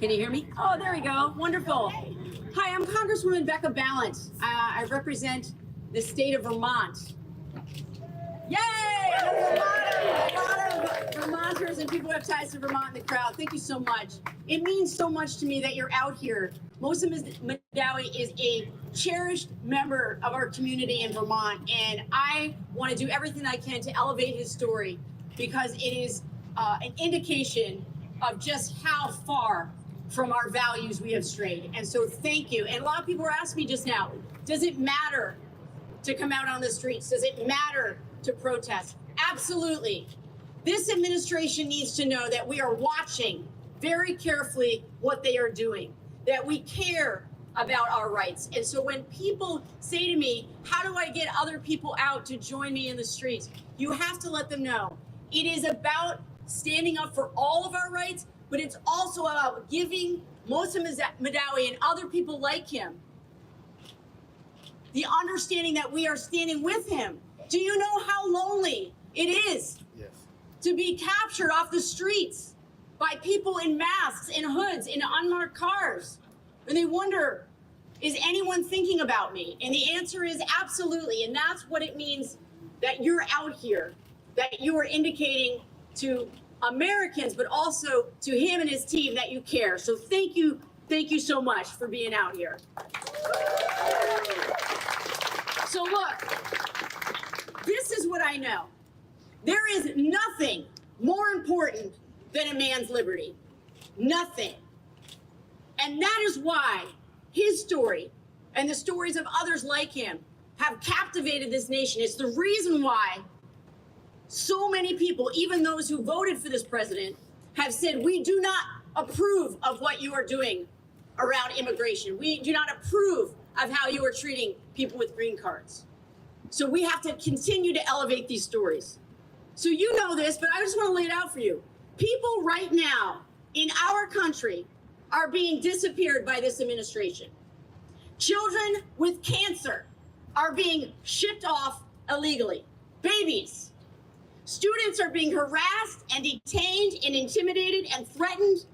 Can you hear me? Oh, there we go. Wonderful. Hi, I'm Congresswoman Becca Balint. I represent the state of Vermont. Yay! There's a lot of Vermonters and people who have ties to Vermont in the crowd. Thank you so much. It means so much to me that you're out here. Mohsen Mahdawi is a cherished member of our community in Vermont, and I want to do everything I can to elevate his story because it is an indication of just how far from our values we have strayed. And so thank you. And a lot of people were asking me just now, does it matter to come out on the streets? Does it matter to protest? Absolutely. This administration needs to know that we are watching very carefully what they are doing, that we care about our rights. And so when people say to me, how do I get other people out to join me in the streets? You have to let them know it is about standing up for all of our rights, but it's also about giving Mohsen Mahdawi and other people like him the understanding that we are standing with him. Do you know how lonely it is to be captured off the streets by people in masks, in hoods, in unmarked cars? And they wonder, is anyone thinking about me? And the answer is absolutely. And that's what it means that you're out here, that you are indicating to Americans, but also to him and his team that you care. So thank you so much for being out here. So look, this is what I know. There is nothing more important than a man's liberty. Nothing. And that is why his story and the stories of others like him have captivated this nation. It's the reason why so many people, even those who voted for this president, have said, we do not approve of what you are doing around immigration. We do not approve of how you are treating people with green cards. So we have to continue to elevate these stories. So you know this, but I just want to lay it out for you. People right now in our country are being disappeared by this administration. Children with cancer are being shipped off illegally. Babies. Students are being harassed and detained and intimidated and threatened.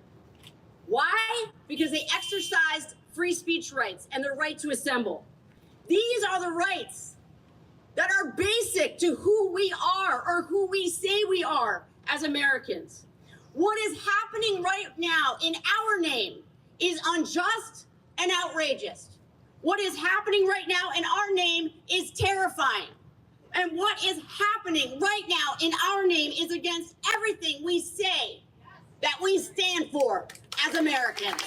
Why? Because they exercised free speech rights and their right to assemble. These are the rights that are basic to who we are or who we say we are as Americans. What is happening right now in our name is unjust and outrageous. What is happening right now in our name is terrifying. And what is happening right now in our name is against everything we say that we stand for as Americans.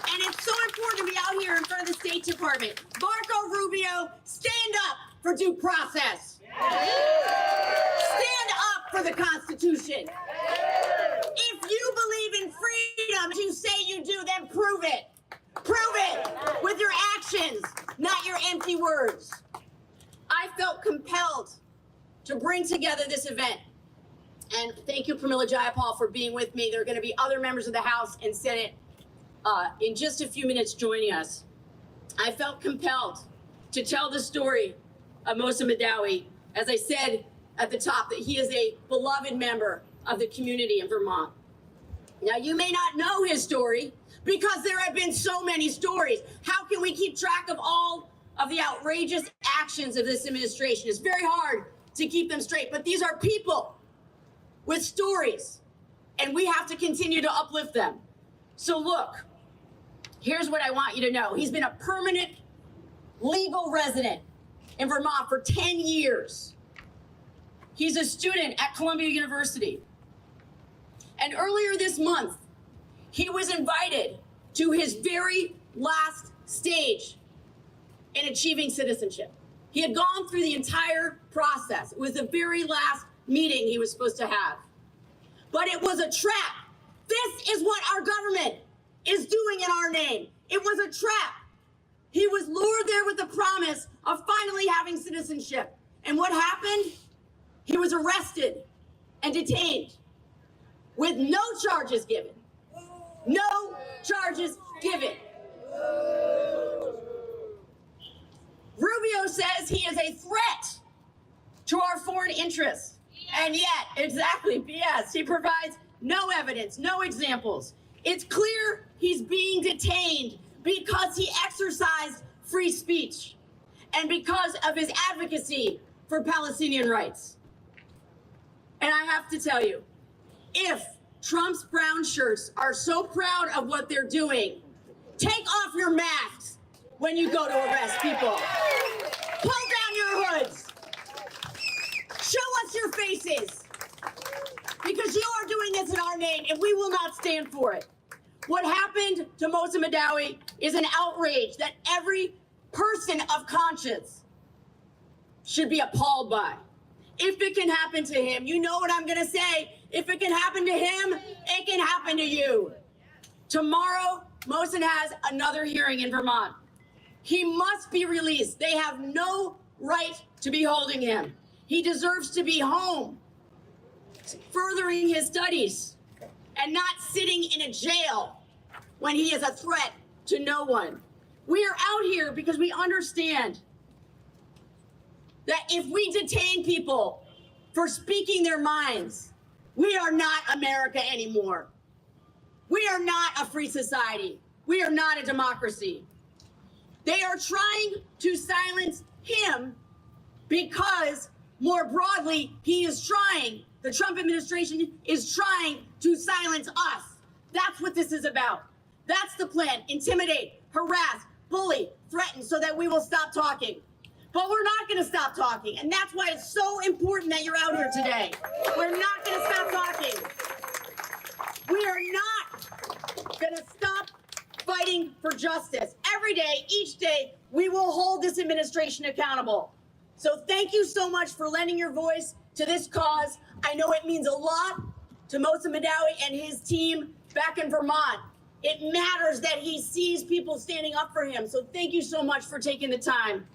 And it's so important to be out here in front of the State Department. Marco Rubio, stand up for due process. Stand up for the Constitution. If you believe in freedom, as you say you do, then prove it. Prove it with your actions, not your empty words. I felt compelled to bring together this event. And thank you, Pramila, Jayapal, for being with me. There are going to be other members of the House and Senate in just a few minutes joining us. I felt compelled to tell the story of Mohsen Mahdawi. As I said at the top, that he is a beloved member of the community in Vermont. Now, you may not know his story because there have been so many stories. How can we keep track of all of the outrageous actions of this administration? It's very hard to keep them straight, but these are people with stories, and we have to continue to uplift them. So look, here's what I want you to know. He's been a permanent legal resident in Vermont for 10 years. He's a student at Columbia University. And earlier this month, he was invited to his very last stage in achieving citizenship. He had gone through the entire process. It was the very last meeting he was supposed to have. But it was a trap. This is what our government is doing in our name. It was a trap. He was lured there with the promise of finally having citizenship. And what happened? He was arrested and detained with no charges given. No charges given. Rubio says he is a threat to our foreign interests. And yet, exactly, BS, he provides no evidence, no examples. It's clear he's being detained because he exercised free speech and because of his advocacy for Palestinian rights. And I have to tell you, if Trump's brown shirts are so proud of what they're doing, take off your masks when you go to arrest people. Pull down your hoods. Show us your faces. Because you are doing this in our name, and we will not stand for it. What happened to Mohsen Mahdawi is an outrage that every person of conscience should be appalled by. If it can happen to him, you know what I'm going to say. If it can happen to him, it can happen to you. Tomorrow, Mohsen has another hearing in Vermont. He must be released. They have no right to be holding him. He deserves to be home, furthering his studies, and not sitting in a jail when he is a threat to no one. We are out here because we understand that if we detain people for speaking their minds, we are not America anymore. We are not a free society. We are not a democracy. They are trying to silence him because, more broadly, the Trump administration is trying to silence us. That's what this is about. That's the plan. Intimidate, harass, bully, threaten so that we will stop talking. But we're not going to stop talking. And that's why it's so important that you're out here today. We're not going to stop talking. We are not going to stop fighting for justice. Every day, each day, we will hold this administration accountable. So thank you so much for lending your voice to this cause. I know it means a lot to Mohsen Mahdawi and his team back in Vermont. It matters that he sees people standing up for him. So thank you so much for taking the time.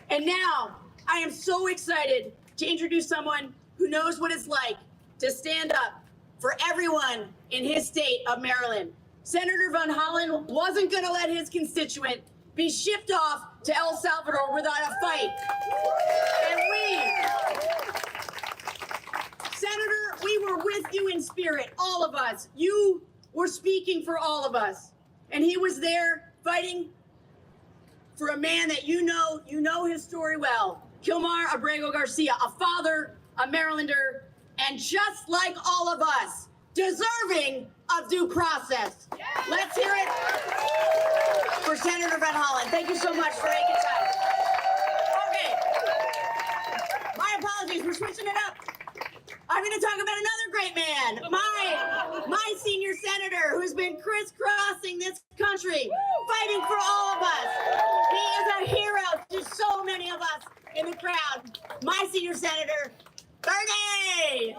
And now, I am so excited to introduce someone who knows what it's like to stand up for everyone in his state of Maryland. Senator Van Hollen wasn't going to let his constituent be shipped off to El Salvador without a fight. And Senator, we were with you in spirit, all of us. You were speaking for all of us. And he was there fighting for a man that you know his story well, Kilmar Abrego Garcia, a father, a Marylander, and just like all of us, deserving of due process. Yes. Let's hear it for Senator Van Hollen. Thank you so much for making time. Okay, my apologies, we're switching it up. I'm going to talk about another great man, my senior senator who's been crisscrossing this country, fighting for all of us. He is a hero to so many of us in the crowd. My senior senator, Bernie!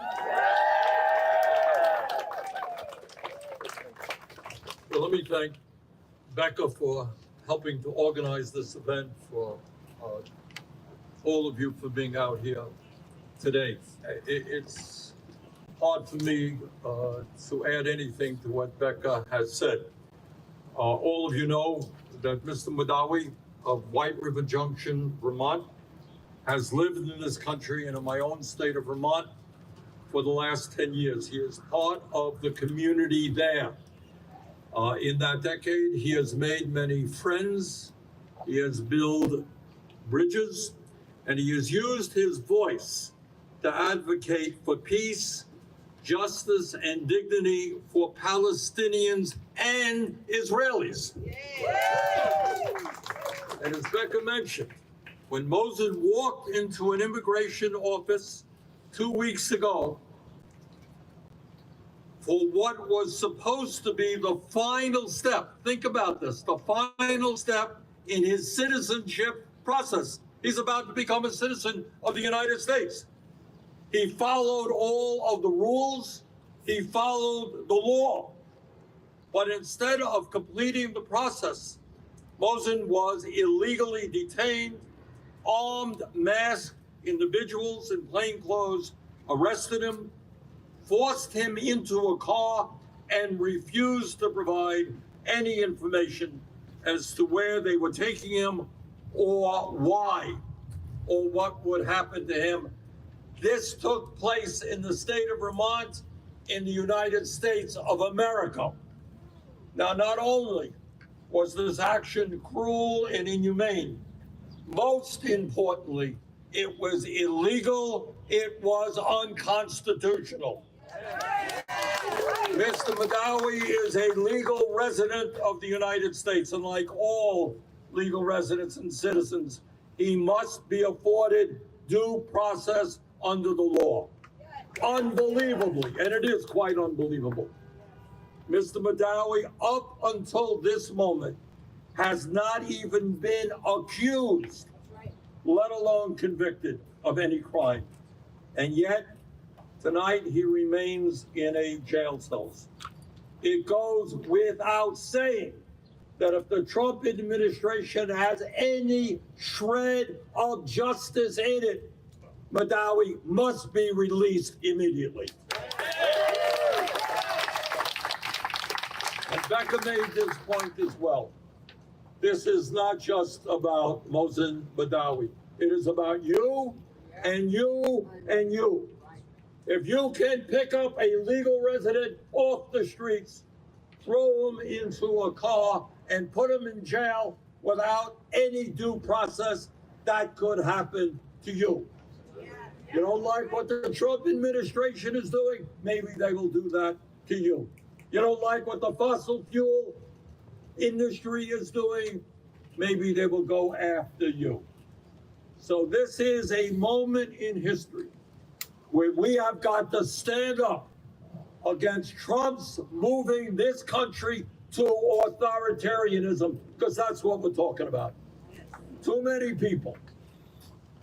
Well, let me thank Becca for helping to organize this event, for all of you for being out here today. It's hard for me to add anything to what Becca has said. All of you know that Mr. Mahdawi of White River Junction, Vermont, has lived in this country and in my own state of Vermont for the last 10 years. He is part of the community there. In that decade, he has made many friends, he has built bridges, and he has used his voice to advocate for peace, justice, and dignity for Palestinians and Israelis. And as Becca mentioned, when Mohsen walked into an immigration office 2 weeks ago for what was supposed to be the final step, think about this, the final step in his citizenship process. He's about to become a citizen of the United States. He followed all of the rules. He followed the law. But instead of completing the process, Mohsen was illegally detained. Armed, masked individuals in plain clothes arrested him, forced him into a car, and refused to provide any information as to where they were taking him or why or what would happen to him. This took place in the state of Vermont in the United States of America. Now, not only was this action cruel and inhumane, most importantly, it was illegal, it was unconstitutional. Mr. Mahdawi is a legal resident of the United States, and like all legal residents and citizens, he must be afforded due process under the law. Unbelievably, and it is quite unbelievable, Mr. Mahdawi, up until this moment, has not even been accused, let alone convicted of any crime. And yet, tonight he remains in a jail cell. It goes without saying that if the Trump administration has any shred of justice in it, Mahdawi must be released immediately. And Becca made this point as well. This is not just about Mohsen Mahdawi. It is about you and you and you. If you can pick up a legal resident off the streets, throw him into a car and put him in jail without any due process, that could happen to you. You don't like what the Trump administration is doing? Maybe they will do that to you. You don't like what the fossil fuel industry is doing? Maybe they will go after you. So this is a moment in history where we have got to stand up against Trump's moving this country to authoritarianism, because that's what we're talking about. Too many people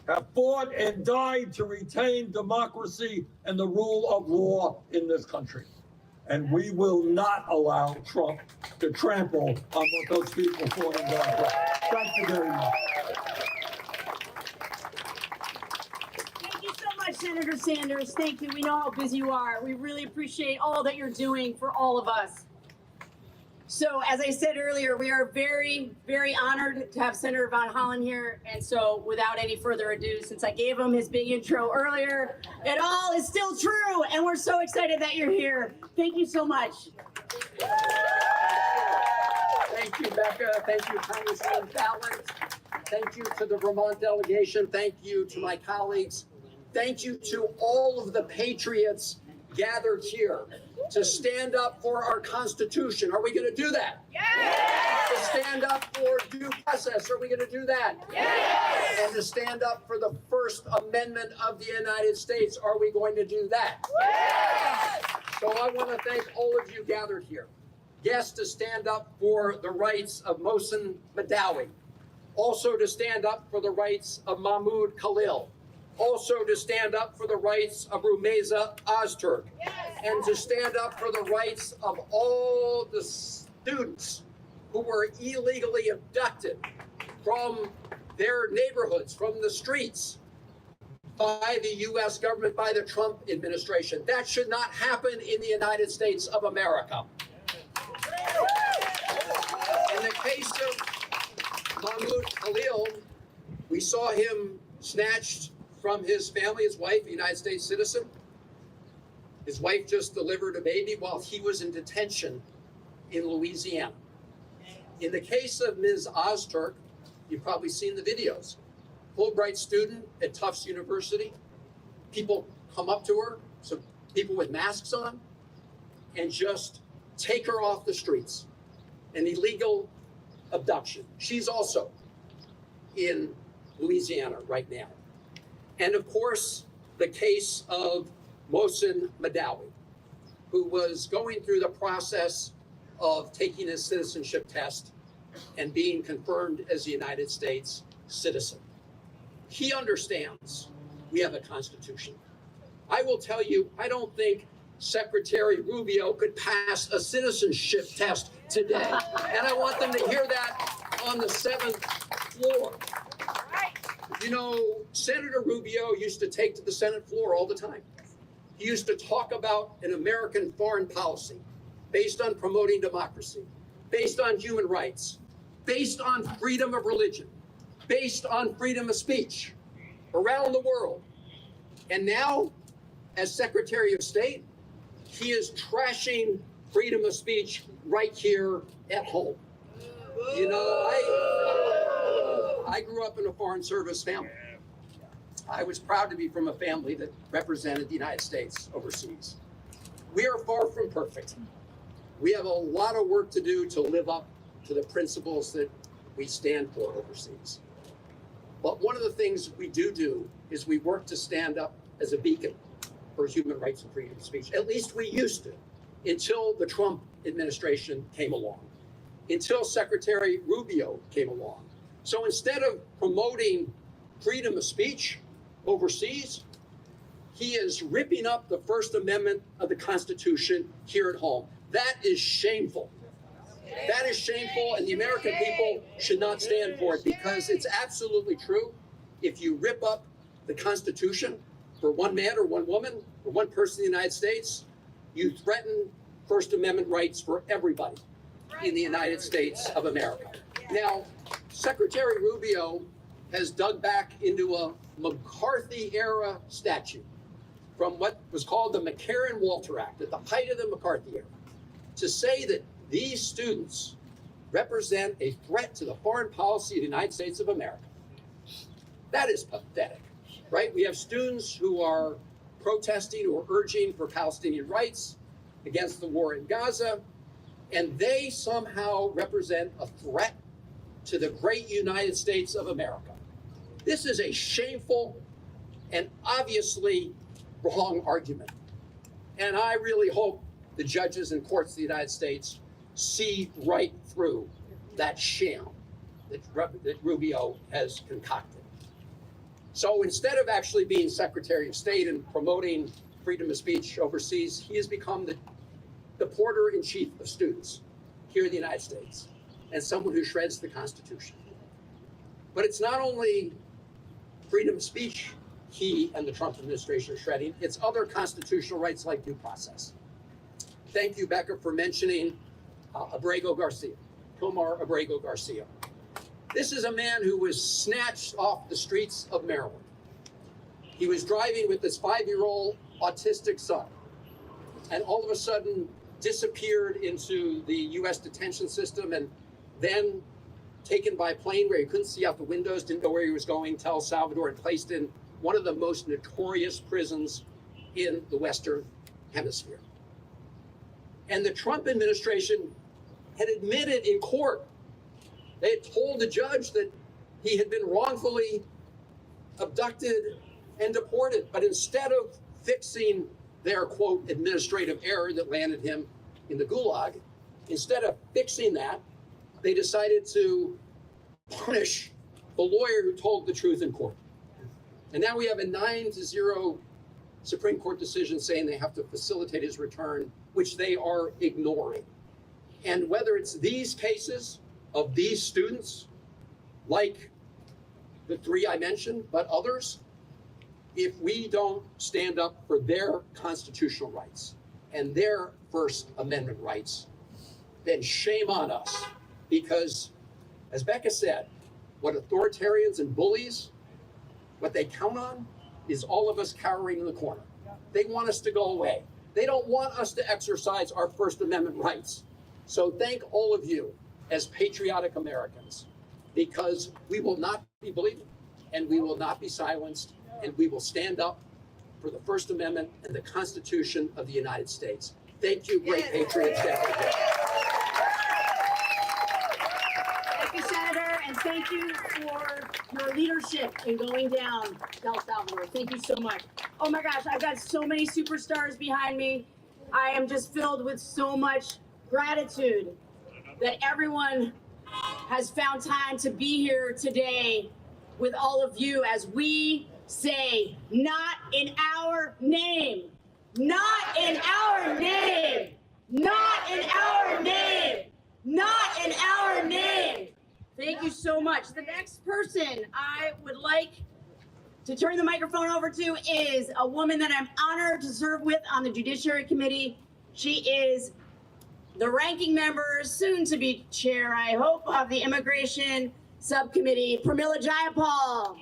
have fought and died to retain democracy and the rule of law in this country. And we will not allow Trump to trample on what those people fought and died for. Thank you very much. Thank you so much, Senator Sanders. Thank you. We know how busy you are. We really appreciate all that you're doing for all of us. So, as I said earlier, we are very, very honored to have Senator Von Hollen here. And so, without any further ado, since I gave him his big intro earlier, it all is still true. And we're so excited that you're here. Thank you so much. Thank you, Becca. Thank you, Congresswoman Balint. Thank you to the Vermont delegation. Thank you to my colleagues. Thank you to all of the patriots gathered here to stand up for our Constitution. Are we going to do that? Yes! To stand up for due process. Are we going to do that? Yes! And to stand up for the First Amendment of the United States. Are we going to do that? Yes! So I want to thank all of you gathered here. Yes, to stand up for the rights of Mohsen Mahdawi. Also to stand up for the rights of Mahmoud Khalil. Also to stand up for the rights of Rumeza Ozturk. Yes. And to stand up for the rights of all the students who were illegally abducted from their neighborhoods, from the streets, by the U.S. government, by the Trump administration. That should not happen in the United States of America. In the case of Mahmoud Khalil, we saw him snatched from his family, his wife, a United States citizen. His wife just delivered a baby while he was in detention in Louisiana. In the case of Ms. Ozturk, you've probably seen the videos. Fulbright student at Tufts University. People come up to her, some people with masks on, and just take her off the streets. An illegal abduction. She's also in Louisiana right now. And of course, the case of Mohsen Mahdawi, who was going through the process of taking his citizenship test and being confirmed as a United States citizen. He understands we have a Constitution. I will tell you, I don't think Secretary Rubio could pass a citizenship test today. And I want them to hear that on the 7th floor. You know, Senator Rubio used to take to the Senate floor all the time. He used to talk about an American foreign policy based on promoting democracy, based on human rights, based on freedom of religion, based on freedom of speech around the world. And now, as Secretary of State, he is trashing freedom of speech right here at home. You know, I grew up in a foreign service family. I was proud to be from a family that represented the United States overseas. We are far from perfect. We have a lot of work to do to live up to the principles that we stand for overseas. But one of the things we do is we work to stand up as a beacon for human rights and freedom of speech. At least we used to, until the Trump administration came along, until Secretary Rubio came along. So instead of promoting freedom of speech overseas, he is ripping up the First Amendment of the Constitution here at home. That is shameful. That is shameful, and the American people should not stand for it, because it's absolutely true. If you rip up the Constitution for one man or one woman or one person in the United States, you threaten First Amendment rights for everybody in the United States of America. Now, Secretary Rubio has dug back into a McCarthy-era statute from what was called the McCarran-Walter Act at the height of the McCarthy era, to say that these students represent a threat to the foreign policy of the United States of America. That is pathetic, right? We have students who are protesting or urging for Palestinian rights against the war in Gaza, and they somehow represent a threat to the great United States of America. This is a shameful and obviously wrong argument. And I really hope the judges and courts of the United States see right through that sham that Rubio has concocted. So instead of actually being Secretary of State and promoting freedom of speech overseas, he has become the porter-in-chief of students here in the United States, and someone who shreds the Constitution. But it's not only freedom of speech he and the Trump administration are shredding, it's other constitutional rights like due process. Thank you, Becca, for mentioning Abrego Garcia, Tomar Abrego Garcia. This is a man who was snatched off the streets of Maryland. He was driving with his 5-year-old autistic son, and all of a sudden disappeared into the U.S. detention system, and then taken by a plane where he couldn't see out the windows, didn't know where he was going, to El Salvador, and placed in one of the most notorious prisons in the Western Hemisphere. And the Trump administration had admitted in court, they had told the judge that he had been wrongfully abducted and deported. But instead of fixing their, quote, administrative error that landed him in the gulag, instead of fixing that, they decided to punish the lawyer who told the truth in court. And now we have a 9-0 Supreme Court decision saying they have to facilitate his return, which they are ignoring. And whether it's these cases of these students, like the 3 I mentioned, but others, if we don't stand up for their constitutional rights and their First Amendment rights, then shame on us. Because, as Becca said, what authoritarians and bullies, what they count on is all of us cowering in the corner. They want us to go away. They don't want us to exercise our First Amendment rights. So thank all of you as patriotic Americans, because we will not be bullied and we will not be silenced, and we will stand up for the First Amendment and the Constitution of the United States. Thank you, great patriots. Thank you, Senator, and thank you for your leadership in going down El Salvador. Thank you so much. Oh my gosh, I've got so many superstars behind me. I am just filled with so much gratitude that everyone has found time to be here today with all of you as we say, not in our name, not in our name, not in our name, not in our name. Thank you so much. The next person I would like to turn the microphone over to is a woman that I'm honored to serve with on the Judiciary Committee. She is the ranking member, soon to be chair, I hope, of the Immigration Subcommittee, Pramila Jayapal.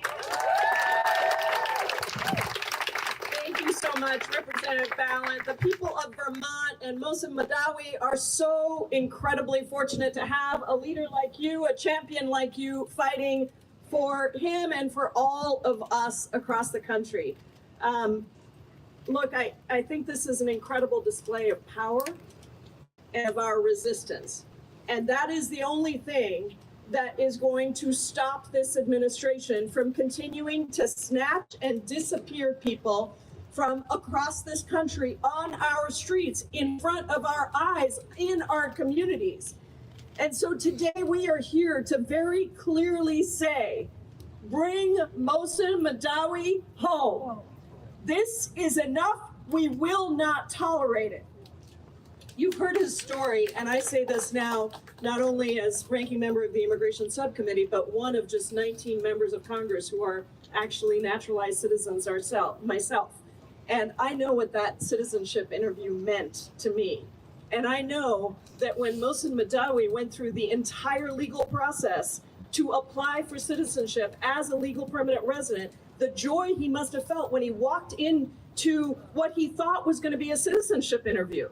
Thank you so much, Representative Balint. The people of Vermont and Mohsen Mahdawi are so incredibly fortunate to have a leader like you, a champion like you, fighting for him and for all of us across the country. Look, I think this is an incredible display of power and of our resistance. And that is the only thing that is going to stop this administration from continuing to snatch and disappear people from across this country on our streets, in front of our eyes, in our communities. And so today we are here to very clearly say, bring Mohsen Mahdawi home. This is enough. We will not tolerate it. You've heard his story, and I say this now, not only as ranking member of the Immigration Subcommittee, but one of just 19 members of Congress who are actually naturalized citizens myself. And I know what that citizenship interview meant to me. And I know that when Mohsen Mahdawi went through the entire legal process to apply for citizenship as a legal permanent resident, the joy he must have felt when he walked into what he thought was going to be a citizenship interview.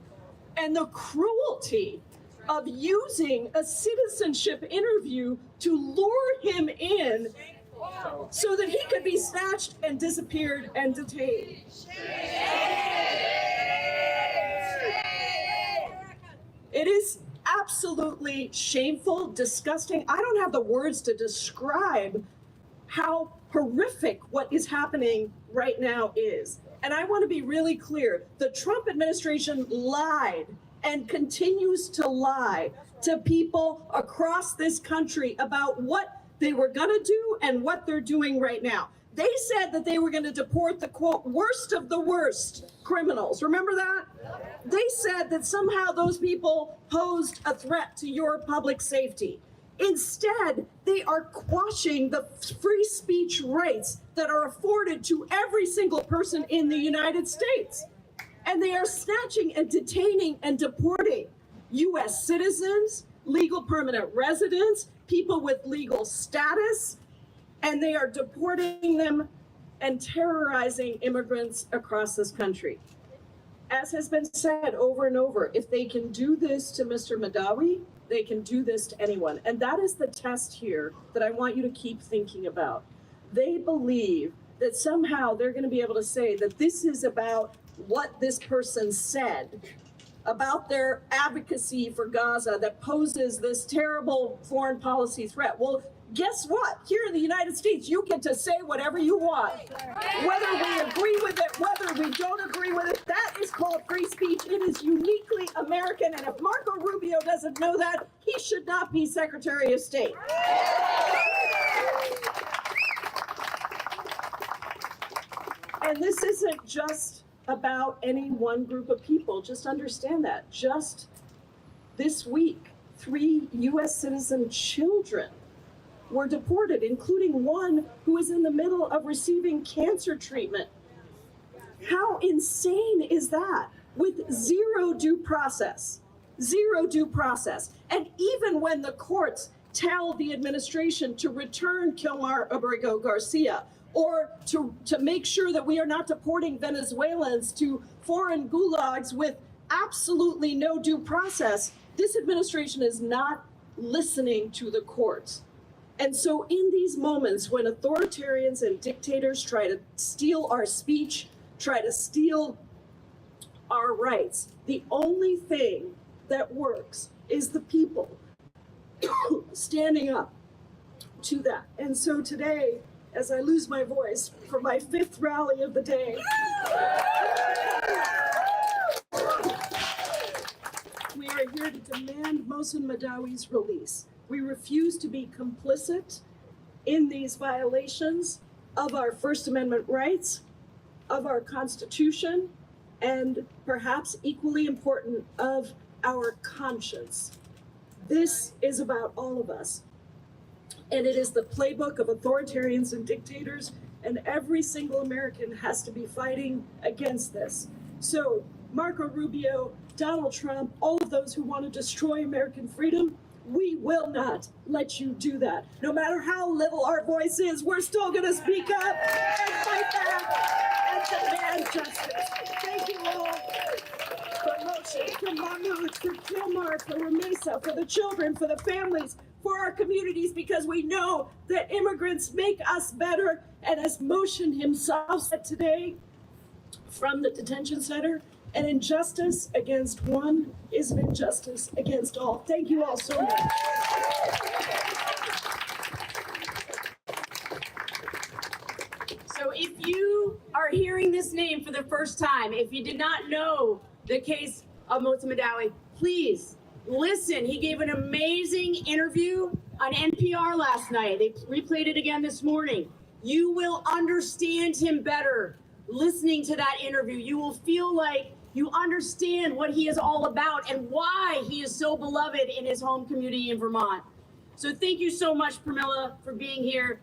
And the cruelty of using a citizenship interview to lure him in so that he could be snatched and disappeared and detained. It is absolutely shameful, disgusting. I don't have the words to describe how horrific what is happening right now is. And I want to be really clear. The Trump administration lied and continues to lie to people across this country about what they were going to do and what they're doing right now. They said that they were going to deport the, quote, worst of the worst criminals. Remember that? They said that somehow those people posed a threat to your public safety. Instead, they are quashing the free speech rights that are afforded to every single person in the United States. And they are snatching and detaining and deporting U.S. citizens, legal permanent residents, people with legal status, and they are deporting them and terrorizing immigrants across this country. As has been said over and over, if they can do this to Mr. Mahdawi, they can do this to anyone. And that is the test here that I want you to keep thinking about. They believe that somehow they're going to be able to say that this is about what this person said, about their advocacy for Gaza that poses this terrible foreign policy threat. Well, guess what? Here in the United States, you get to say whatever you want. Whether we agree with it, whether we don't agree with it, that is called free speech. It is uniquely American. And if Marco Rubio doesn't know that, he should not be Secretary of State. And this isn't just about any one group of people. Just understand that. Just this week, 3 U.S. citizen children were deported, including one who is in the middle of receiving cancer treatment. How insane is that? With zero due process. Zero due process. And even when the courts tell the administration to return Kilmar Abrego Garcia, or to make sure that we are not deporting Venezuelans to foreign gulags with absolutely no due process, this administration is not listening to the courts. And so in these moments when authoritarians and dictators try to steal our speech, try to steal our rights, the only thing that works is the people standing up to that. And so today, as I lose my voice for my 5th rally of the day, we are here to demand Mohsen Mahdawi's release. We refuse to be complicit in these violations of our First Amendment rights, of our Constitution, and perhaps equally important, of our conscience. This is about all of us. And it is the playbook of authoritarians and dictators, and every single American has to be fighting against this. So Marco Rubio, Donald Trump, all of those who want to destroy American freedom, We will not let you do that. No matter how little our voice is, we're still going to speak up and fight back and demand justice. Thank you all for Mohsen, for Mahmoud, for Kilmar, for Ramesa, for the children, for the families, for our communities, because we know that immigrants make us better. And as Mohsen himself said today from the detention center, an injustice against one is an injustice against all. Thank you all so much. So if you are hearing this name for the first time, if you did not know the case of Mohsen Mahdawi, please listen. He gave an amazing interview on NPR last night. They replayed it again this morning. You will understand him better listening to that interview. You will feel like you understand what he is all about and why he is so beloved in his home community in Vermont. So thank you so much, Pramila, for being here.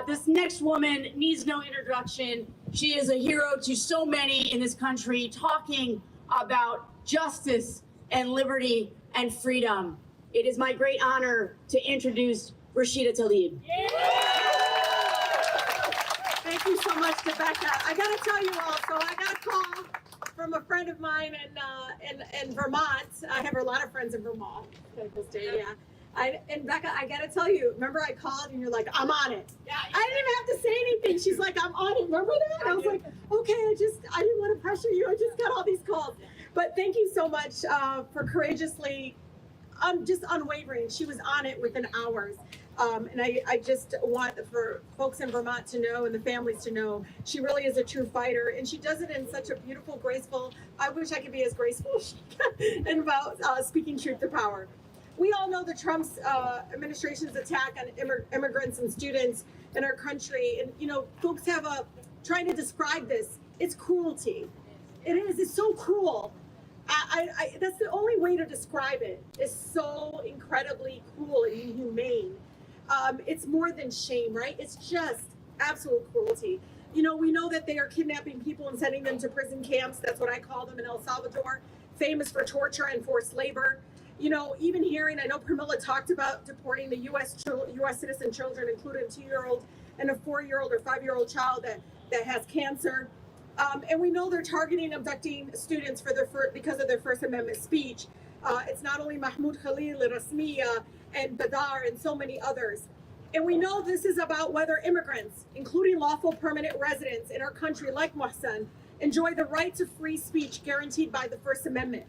This next woman needs no introduction. She is a hero to so many in this country, talking about justice and liberty and freedom. It is my great honor to introduce Rashida Tlaib. Thank you so much, Becca. I got to tell you all, so I got a call from a friend of mine in Vermont. I have a lot of friends in Vermont. And Becca, I got to tell you, remember I called and you're like, I'm on it. Yeah, I didn't even have to say anything. She's like, I'm on it. Remember that? I was like, okay, I didn't want to pressure you. I just got all these calls. But thank you so much for courageously, just unwavering. She was on it within hours. And I just want for folks in Vermont to know and the families to know she really is a true fighter, and she does it in such a beautiful, graceful, I wish I could be as graceful as she can, and about speaking truth to power. We all know the Trump's administration's attack on immigrants and students in our country, and folks have trying to describe this. It's cruelty. It is. It's so cruel. That's the only way to describe it. It's so incredibly cruel and inhumane. It's more than shame, right? It's just absolute cruelty. We know that they are kidnapping people and sending them to prison camps. That's what I call them in El Salvador, famous for torture and forced labor. Even hearing, I know Pramila talked about deporting the U.S. citizen children, including a 2-year-old and a 4-year-old or 5-year-old child that has cancer. And we know they're targeting, abducting students because of their First Amendment speech. It's not only Mahmoud Khalil, Rasmiya, and Badar, and so many others. And we know this is about whether immigrants, including lawful permanent residents in our country like Mohsen, enjoy the right to free speech guaranteed by the First Amendment.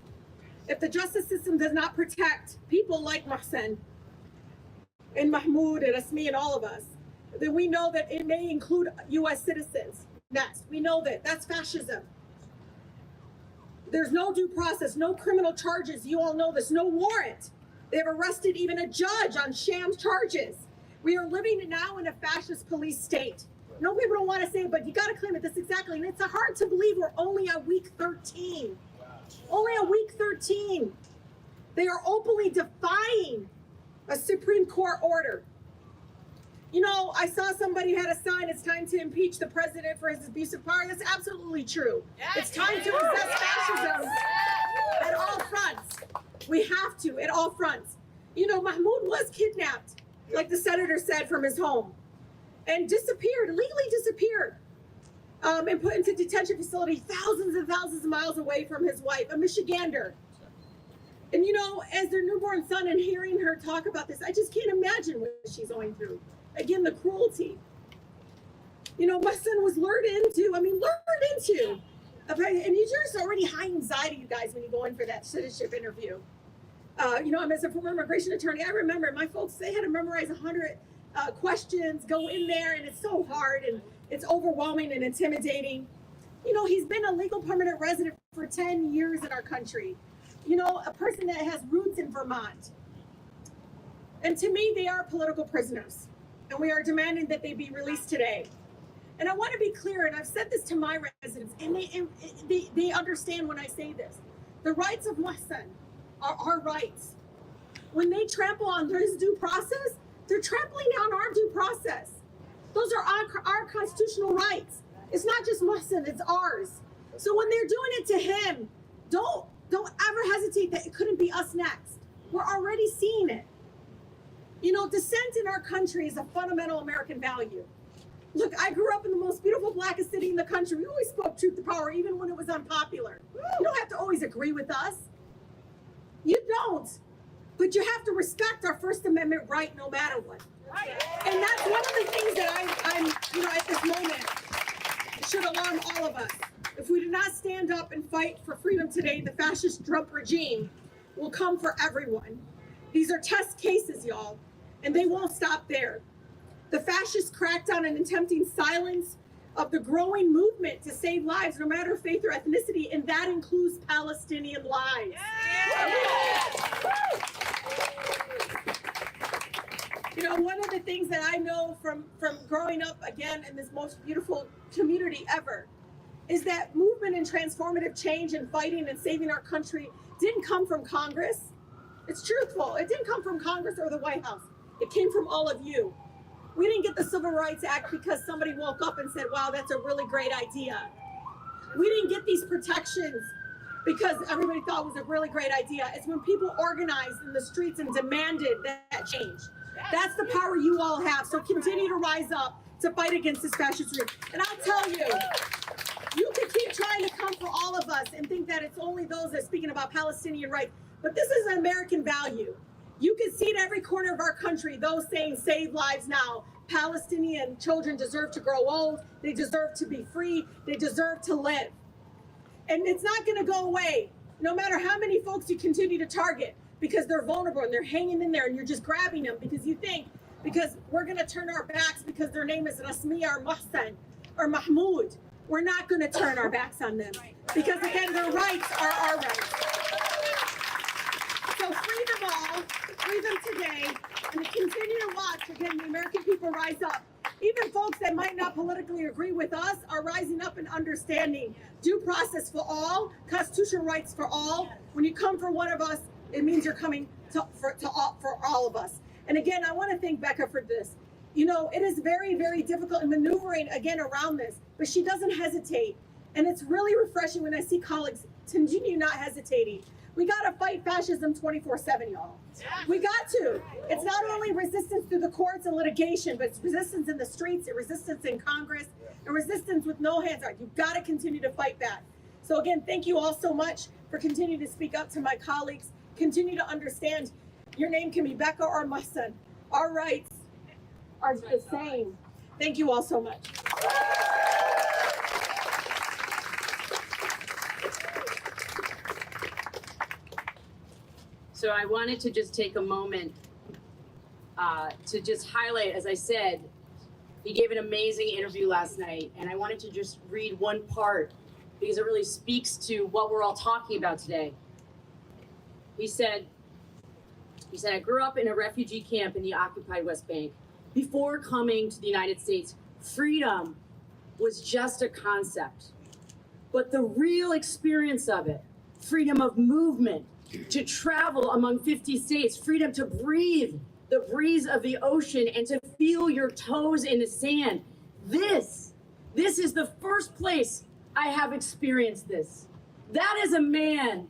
If the justice system does not protect people like Mohsen and Mahmoud and Rasmi and all of us, then we know that it may include U.S. citizens. Next, we know that that's fascism. There's no due process, no criminal charges. You all know this, no warrant. They've arrested even a judge on sham charges. We are living now in a fascist police state. No, people don't want to say it, but you got to claim it. That's exactly. And it's hard to believe we're only at week 13. Only at week 13. They are openly defying a Supreme Court order. I saw somebody had a sign, it's time to impeach the president for his abuse of power. That's absolutely true. It's time to resist fascism at all fronts. We have to, at all fronts. Mahmoud was kidnapped, like the senator said, from his home and disappeared, legally disappeared, and put into detention facility thousands and thousands of miles away from his wife, a Michigander. And as their newborn son, and hearing her talk about this, I just can't imagine what she's going through. Again, the cruelty. My son was lured into, and you're just already high anxiety, you guys, when you go in for that citizenship interview. As a former immigration attorney, I remember my folks, they had to memorize 100 questions, go in there, and it's so hard, and it's overwhelming and intimidating. He's been a legal permanent resident for 10 years in our country. A person that has roots in Vermont. And to me, they are political prisoners. And we are demanding that they be released today. And I want to be clear, and I've said this to my residents, and they understand when I say this. The rights of Mohsen are our rights. When they trample on his due process, they're trampling on our due process. Those are our constitutional rights. It's not just Mohsen, it's ours. So when they're doing it to him, don't ever hesitate that it couldn't be us next. We're already seeing it. You know, dissent in our country is a fundamental American value. Look, I grew up in the most beautiful, blackest city in the country. We always spoke truth to power, even when it was unpopular. You don't have to always agree with us. You don't. But you have to respect our First Amendment right no matter what. And that's one of the things that I'm at this moment, should alarm all of us. If we do not stand up and fight for freedom today, the fascist Trump regime will come for everyone. These are test cases, y'all, and they won't stop there. The fascists crackdown and attempting silence of the growing movement to save lives, no matter faith or ethnicity, and that includes Palestinian lives. You know, one of the things that I know from growing up, again, in this most beautiful community ever, is that movement and transformative change and fighting and saving our country didn't come from Congress. It's truthful. It didn't come from Congress or the White House. It came from all of you. We didn't get the Civil Rights Act because somebody woke up and said, wow, that's a really great idea. We didn't get these protections because everybody thought it was a really great idea. It's when people organized in the streets and demanded that change. That's the power you all have. So continue to rise up to fight against this fascist regime. And I'll tell you, you can keep trying to come for all of us and think that it's only those that are speaking about Palestinian rights, but this is an American value. You can see in every corner of our country, those saying save lives now. Palestinian children deserve to grow old. They deserve to be free. They deserve to live. And it's not going to go away, no matter how many folks you continue to target, because they're vulnerable and they're hanging in there and you're just grabbing them because you think, because we're going to turn our backs because their name is Rasmiya or Mohsen or Mahmoud. We're not going to turn our backs on them because, again, their rights are our rights. So free them all, free them today, and continue to watch, again, the American people rise up. Even folks that might not politically agree with us are rising up and understanding due process for all, constitutional rights for all. When you come for one of us, it means you're coming for all of us. And again, I want to thank Becca for this. You know, it is very, very difficult in maneuvering, again, around this, but she doesn't hesitate. And it's really refreshing when I see colleagues continue not hesitating. We got to fight fascism 24/7, y'all. We got to. It's not only resistance through the courts and litigation, but it's resistance in the streets, and resistance in Congress, and resistance with no hands out. You've got to continue to fight back. So again, thank you all so much for continuing to speak up to my colleagues. Continue to understand your name can be Becca or Mohsen. Our rights are the same. Thank you all so much. So I wanted to just take a moment to just highlight, as I said, he gave an amazing interview last night, and I wanted to just read one part because it really speaks to what we're all talking about today. He said, I grew up in a refugee camp in the occupied West Bank. Before coming to the United States, freedom was just a concept. But the real experience of it, freedom of movement, to travel among 50 states, freedom to breathe the breeze of the ocean and to feel your toes in the sand. This is the first place I have experienced this. That is a man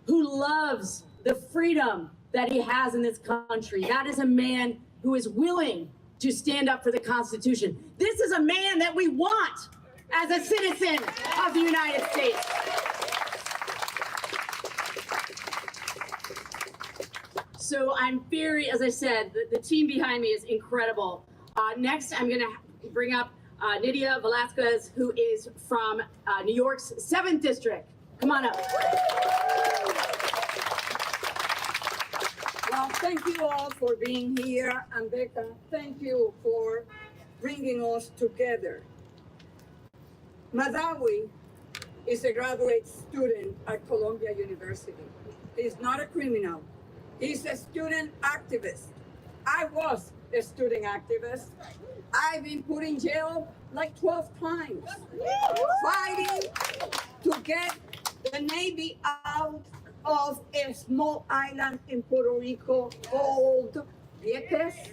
who loves the freedom that he has in this country. That is a man who is willing to stand up for the Constitution. This is a man that we want as a citizen of the United States. So I'm very, as I said, the team behind me is incredible. Next, I'm going to bring up Nydia Velázquez, who is from New York's 7th District. Come on up. Well, thank you all for being here. And Becca, thank you for bringing us together. Mahdawi is a graduate student at Columbia University. He's not a criminal. He's a student activist. I was a student activist. I've been put in jail like 12 times, fighting to get the Navy out of a small island in Puerto Rico called Vieques.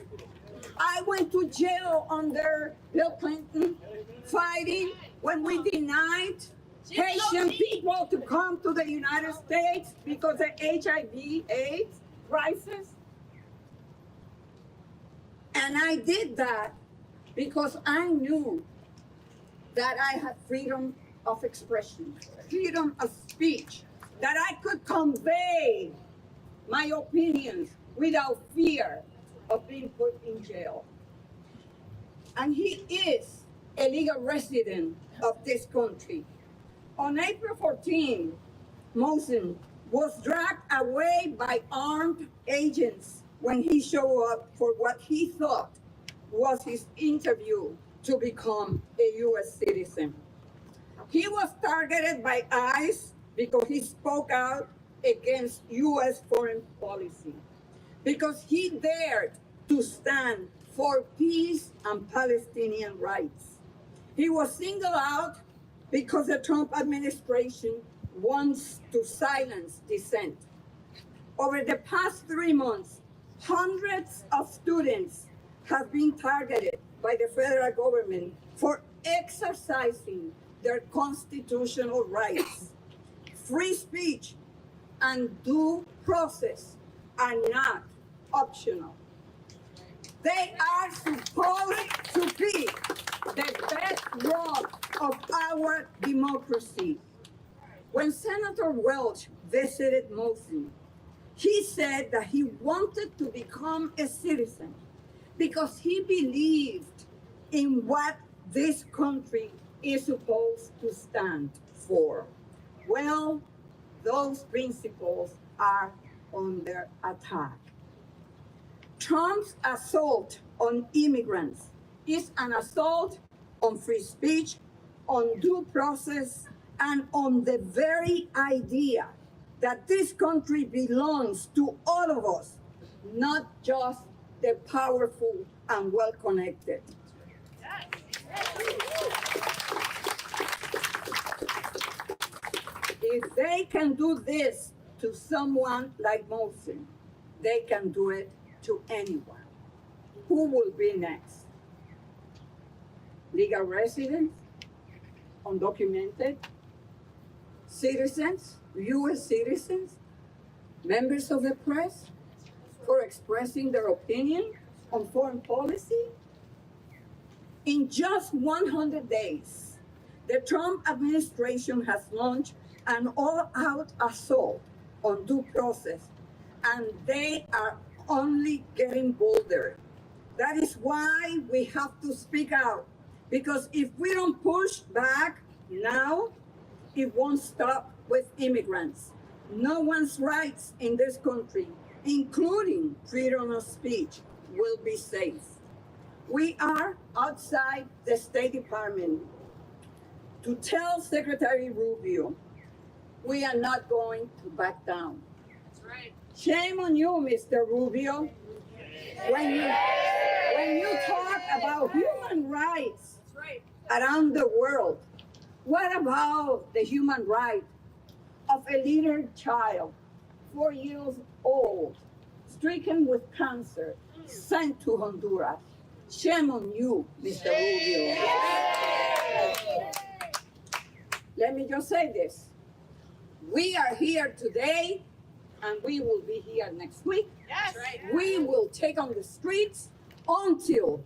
I went to jail under Bill Clinton, fighting when we denied Haitian people to come to the United States because of HIV/AIDS crisis. And I did that because I knew that I had freedom of expression, freedom of speech, that I could convey my opinions without fear of being put in jail. And he is a legal resident of this country. On April 14, Mohsen was dragged away by armed agents when he showed up for what he thought was his interview to become a U.S. citizen. He was targeted by ICE because he spoke out against U.S. foreign policy, because he dared to stand for peace and Palestinian rights. He was singled out because the Trump administration wants to silence dissent. Over the past 3 months, hundreds of students have been targeted by the federal government for exercising their constitutional rights. Free speech and due process are not optional. They are supposed to be the bedrock of our democracy. When Senator Welch visited Mohsen, he said that he wanted to become a citizen because he believed in what this country is supposed to stand for. Well, those principles are under attack. Trump's assault on immigrants is an assault on free speech, on due process, and on the very idea that this country belongs to all of us, not just the powerful and well-connected. If they can do this to someone like Mohsen, they can do it to anyone. Who will be next? Legal residents, undocumented, citizens, U.S. citizens, members of the press for expressing their opinion on foreign policy? In just 100 days, the Trump administration has launched an all-out assault on due process, and they are only getting bolder. That is why we have to speak out, because if we don't push back now, it won't stop with immigrants. No one's rights in this country, including freedom of speech, will be safe. We are outside the State Department to tell Secretary Rubio, we are not going to back down. That's right. Shame on you, Mr. Rubio. When you talk about human rights around the world, what about the human right of a little child, 4 years old, stricken with cancer, sent to Honduras? Shame on you, Mr. Rubio. Let me just say this. We are here today, and we will be here next week. Yes. We will take on the streets until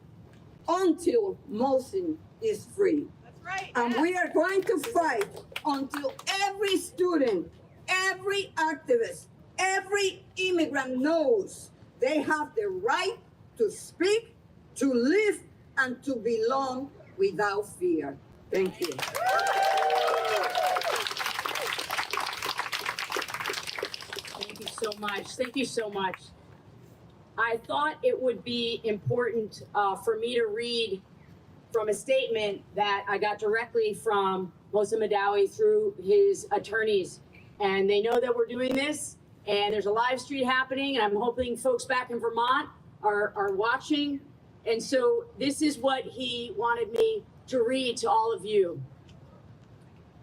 Mohsen is free. That's right. And we are going to fight until every student, every activist, every immigrant knows they have the right to speak, to live, and to belong without fear. Thank you. Thank you so much. Thank you so much. I thought it would be important for me to read from a statement that I got directly from Mohsen Mahdawi through his attorneys. And they know that we're doing this, and there's a live stream happening, and I'm hoping folks back in Vermont are watching. And so this is what he wanted me to read to all of you.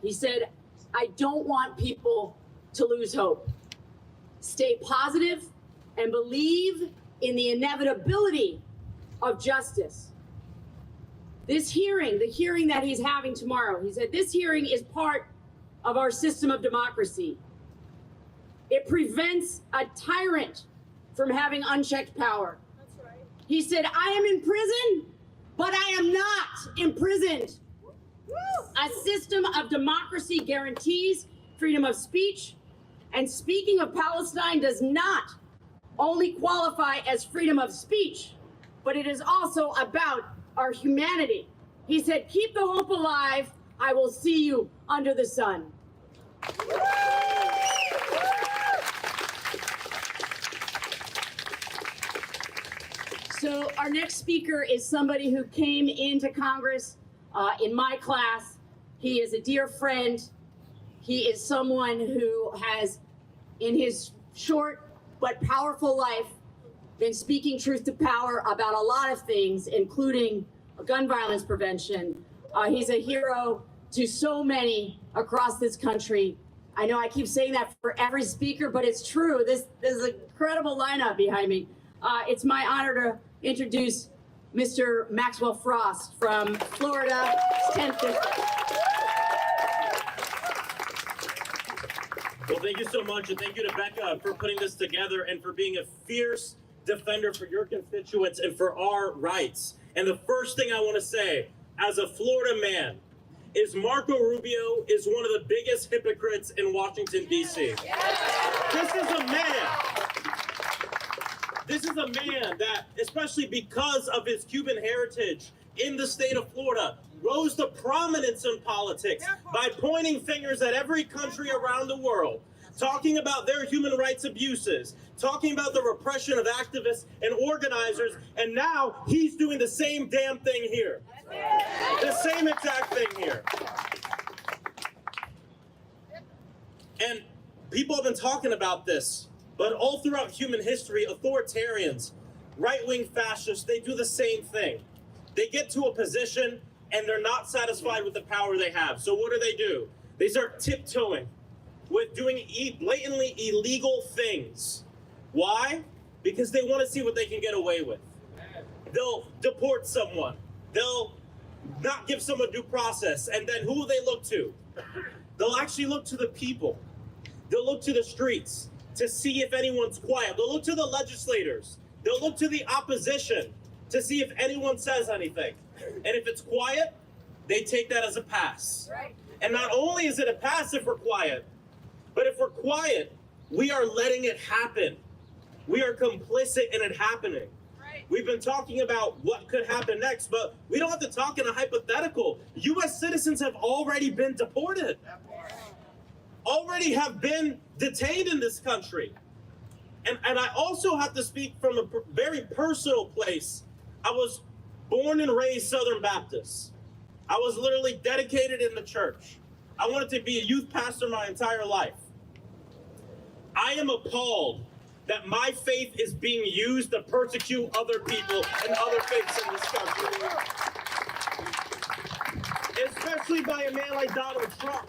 He said, I don't want people to lose hope. Stay positive and believe in the inevitability of justice. This hearing, the hearing that he's having tomorrow, he said, this hearing is part of our system of democracy. It prevents a tyrant from having unchecked power. That's right. He said, I am in prison, but I am not imprisoned. A system of democracy guarantees freedom of speech, and speaking of Palestine does not only qualify as freedom of speech, but it is also about our humanity. He said, keep the hope alive. I will see you under the sun. So our next speaker is somebody who came into Congress in my class. He is a dear friend. He is someone who has, in his short but powerful life, been speaking truth to power about a lot of things, including gun violence prevention. He's a hero to so many across this country. I know I keep saying that for every speaker, but it's true. This is an incredible lineup behind me. It's my honor to introduce Mr. Maxwell Frost from Florida, 10th District. Well, thank you so much, and thank you to Becca for putting this together and for being a fierce defender for your constituents and for our rights. And the first thing I want to say, as a Florida man, is Marco Rubio is one of the biggest hypocrites in Washington, D.C. This is a man that, especially because of his Cuban heritage in the state of Florida, rose to prominence in politics by pointing fingers at every country around the world, talking about their human rights abuses, talking about the repression of activists and organizers, and now he's doing the same damn thing here. The same exact thing here. And people have been talking about this, but all throughout human history, authoritarians, right-wing fascists, they do the same thing. They get to a position and they're not satisfied with the power they have. So what do? They start tiptoeing with doing blatantly illegal things. Why? Because they want to see what they can get away with. They'll deport someone. They'll not give someone due process. And then who will they look to? They'll actually look to the people. They'll look to the streets to see if anyone's quiet. They'll look to the legislators. They'll look to the opposition to see if anyone says anything. And if it's quiet, they take that as a pass. Right. And not only is it a pass if we're quiet, but if we're quiet, we are letting it happen. We are complicit in it happening. Right. We've been talking about what could happen next, but we don't have to talk in a hypothetical. U.S. citizens have already been deported. Already have been detained in this country. And I also have to speak from a very personal place. I was born and raised Southern Baptist. I was literally dedicated in the church. I wanted to be a youth pastor my entire life. I am appalled that my faith is being used to persecute other people and other faiths in this country. Especially by a man like Donald Trump.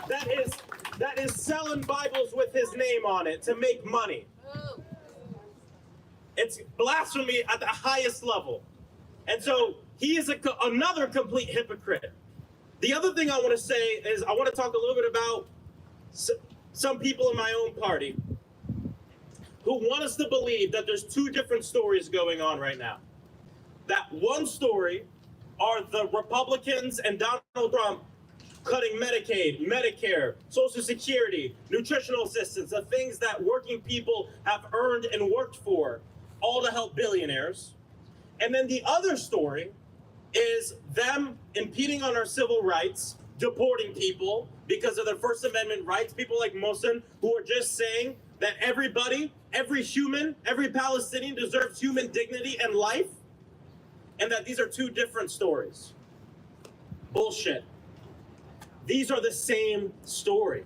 That is selling Bibles with his name on it to make money. It's blasphemy at the highest level. And so he is another complete hypocrite. The other thing I want to say is I want to talk a little bit about some people in my own party who want us to believe that there's two different stories going on right now. That one story are the Republicans and Donald Trump cutting Medicaid, Medicare, Social Security, nutritional assistance, the things that working people have earned and worked for, all to help billionaires. And then the other story is them impeding on our civil rights, deporting people because of their First Amendment rights, people like Mohsen, who are just saying that everybody, every human, every Palestinian deserves human dignity and life, and that these are two different stories. Bullshit. These are the same story.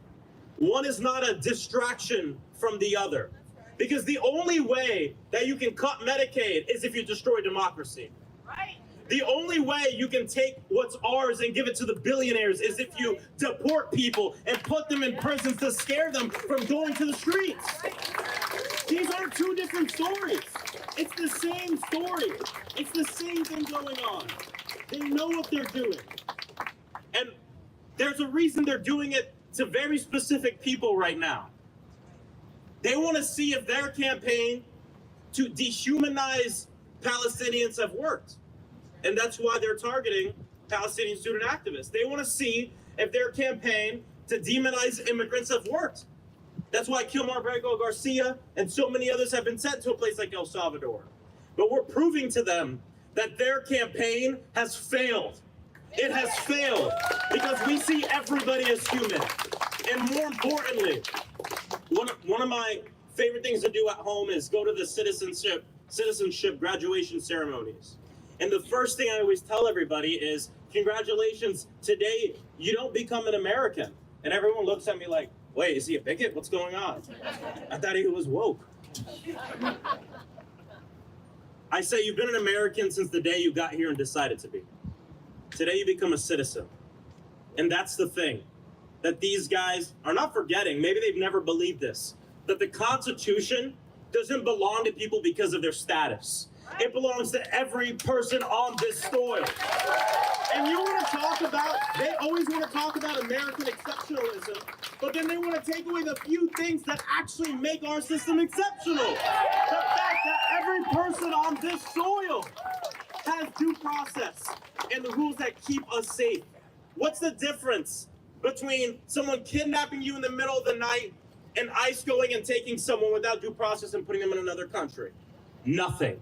One is not a distraction from the other. Because the only way that you can cut Medicaid is if you destroy democracy. Right. The only way you can take what's ours and give it to the billionaires is if you deport people and put them in prisons to scare them from going to the streets. These aren't two different stories. It's the same story. It's the same thing going on. They know what they're doing. And there's a reason they're doing it to very specific people right now. They want to see if their campaign to dehumanize Palestinians have worked. And that's why they're targeting Palestinian student activists. They want to see if their campaign to demonize immigrants have worked. That's why Kilmar Brego Garcia and so many others have been sent to a place like El Salvador. But we're proving to them that their campaign has failed. It has failed because we see everybody as human. And more importantly, one of my favorite things to do at home is go to the citizenship graduation ceremonies. And the first thing I always tell everybody is, congratulations, today you don't become an American. And everyone looks at me like, wait, is he a bigot? What's going on? I thought he was woke. I say you've been an American since the day you got here and decided to be. Today you become a citizen. And that's the thing that these guys are not forgetting. Maybe they've never believed this, that the Constitution doesn't belong to people because of their status. It belongs to every person on this soil. And you want to talk about, they always want to talk about American exceptionalism, but then they want to take away the few things that actually make our system exceptional. The fact that every person on this soil has due process and the rules that keep us safe. What's the difference between someone kidnapping you in the middle of the night and ICE going and taking someone without due process and putting them in another country? Nothing.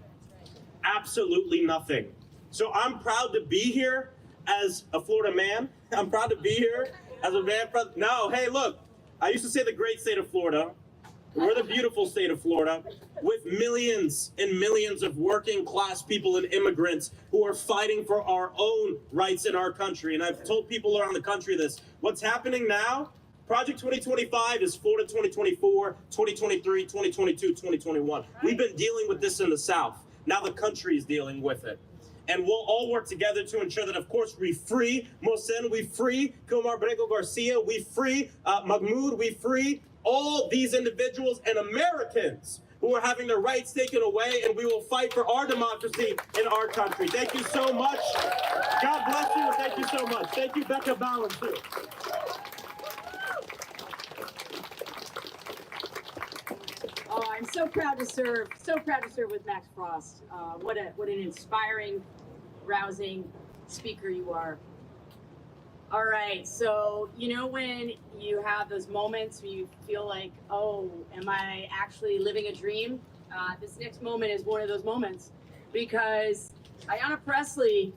Absolutely nothing. So I'm proud to be here as a Florida man. I'm proud to be here as a man. No, hey, look, I used to say the great state of Florida. We're the beautiful state of Florida with millions and millions of working class people and immigrants who are fighting for our own rights in our country. And I've told people around the country this. What's happening now, Project 2025 is Florida 2024, 2023, 2022, 2021. We've been dealing with this in the South. Now the country is dealing with it. And we'll all work together to ensure that, of course, we free Mohsen, we free Kilmar Brego Garcia, we free Mahmoud, we free all these individuals and Americans who are having their rights taken away, and we will fight for our democracy in our country. Thank you so much. God bless you, and thank you so much. Thank you, Becca Balint, too. Oh, I'm so proud to serve with Max Frost. What an inspiring, rousing speaker you are. All right, so you know when you have those moments where you feel like, oh, am I actually living a dream? This next moment is one of those moments, because Ayanna Pressley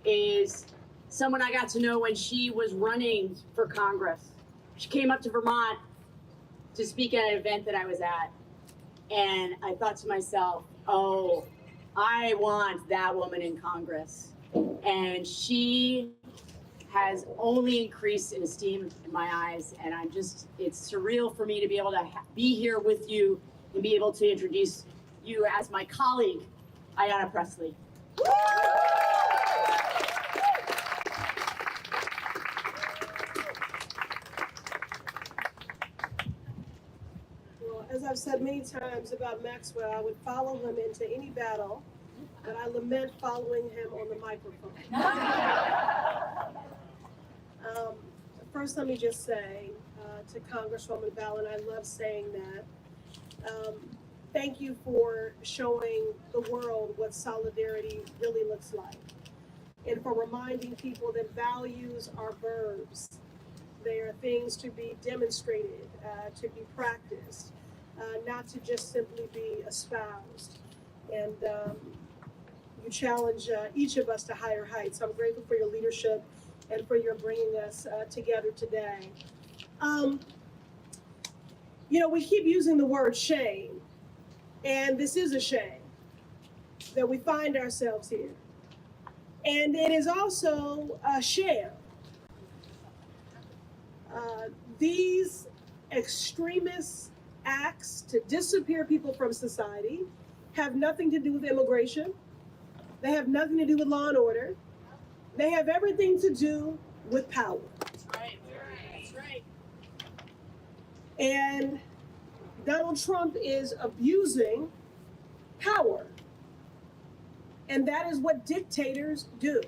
is someone I got to know when she was running for Congress. She came up to Vermont to speak at an event that I was at. And I thought to myself, oh, I want that woman in Congress. And she has only increased in esteem in my eyes. And it's surreal for me to be able to be here with you and be able to introduce you as my colleague, Ayanna Pressley. As I've said many times about Maxwell, I would follow him into any battle, but I lament following him on the microphone. First, let me just say to Congresswoman Balint, I love saying that. Thank you for showing the world what solidarity really looks like, and for reminding people that values are verbs. They are things to be demonstrated, to be practiced. Not to just simply be espoused. And you challenge each of us to higher heights. I'm grateful for your leadership and for your bringing us together today. You know, we keep using the word shame, and this is a shame that we find ourselves here. And it is also a shame. These extremists acts to disappear people from society have nothing to do with immigration. They have nothing to do with law and order. They have everything to do with power. That's right. That's right. And Donald Trump is abusing power. And that is what dictators do.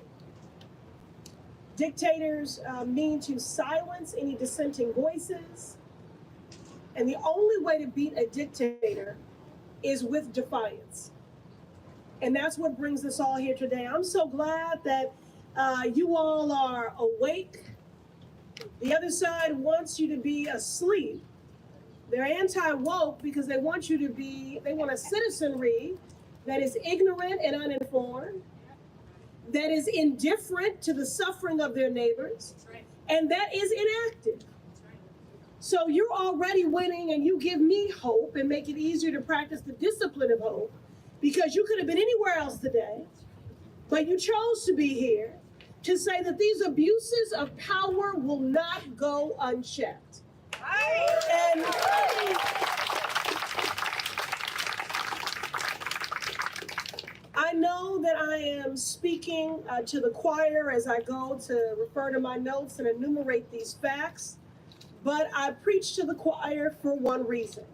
Dictators mean to silence any dissenting voices. And the only way to beat a dictator is with defiance. And that's what brings us all here today. I'm so glad that you all are awake. The other side wants you to be asleep. They're anti-woke because they want a citizenry that is ignorant and uninformed, that is indifferent to the suffering of their neighbors, and that is inactive. So you're already winning, and you give me hope and make it easier to practice the discipline of hope, because you could have been anywhere else today, but you chose to be here to say that these abuses of power will not go unchecked. And I know that I am speaking to the choir as I go to refer to my notes and enumerate these facts, but I preach to the choir for one reason,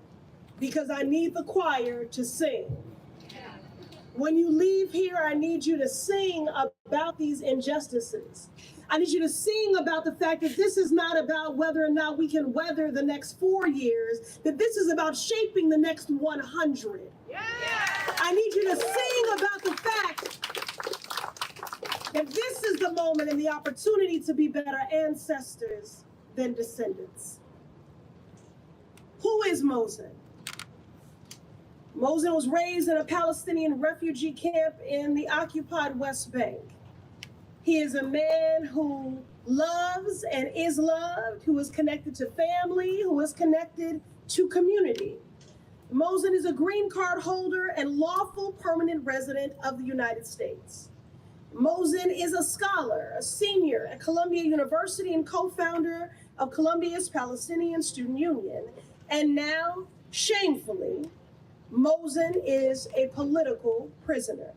because I need the choir to sing. When you leave here, I need you to sing about these injustices. I need you to sing about the fact that this is not about whether or not we can weather the next 4 years, that this is about shaping the next 100. I need you to sing about the fact that this is the moment and the opportunity to be better ancestors than descendants. Who is Mohsen? Mohsen was raised in a Palestinian refugee camp in the occupied West Bank. He is a man who loves and is loved, who is connected to family, who is connected to community. Mohsen is a green card holder and lawful permanent resident of the United States. Mohsen is a scholar, a senior at Columbia University and co-founder of Columbia's Palestinian Student Union. And now, shamefully, Mohsen is a political prisoner.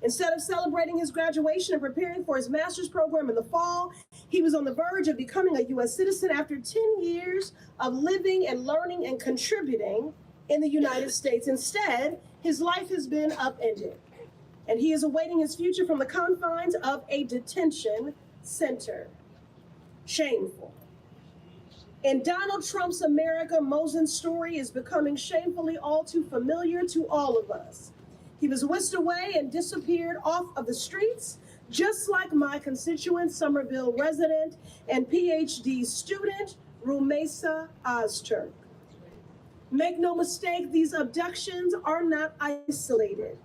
Instead of celebrating his graduation and preparing for his master's program in the fall, he was on the verge of becoming a U.S. citizen after 10 years of living and learning and contributing in the United States. Instead, his life has been upended, and he is awaiting his future from the confines of a detention center. Shameful. In Donald Trump's America, Mohsen's story is becoming shamefully all too familiar to all of us. He was whisked away and disappeared off of the streets, just like my constituent, Somerville resident and PhD student, Rumeysa Ozturk. Make no mistake, these abductions are not isolated.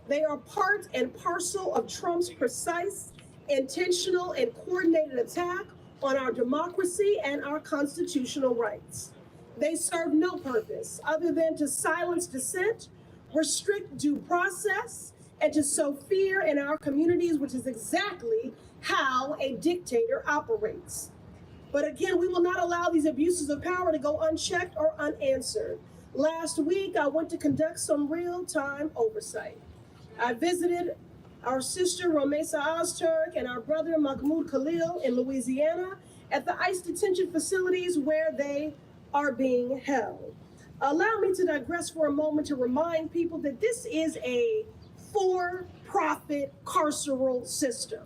They are part and parcel of Trump's precise, intentional, and coordinated attack on our democracy and our constitutional rights. They serve no purpose other than to silence dissent, restrict due process, and to sow fear in our communities, which is exactly how a dictator operates. But again, we will not allow these abuses of power to go unchecked or unanswered. Last week, I went to conduct some real-time oversight. I visited our sister Rumeysa Ozturk and our brother Mahmoud Khalil in Louisiana at the ICE detention facilities where they are being held. Allow me to digress for a moment to remind people that this is a for-profit carceral system.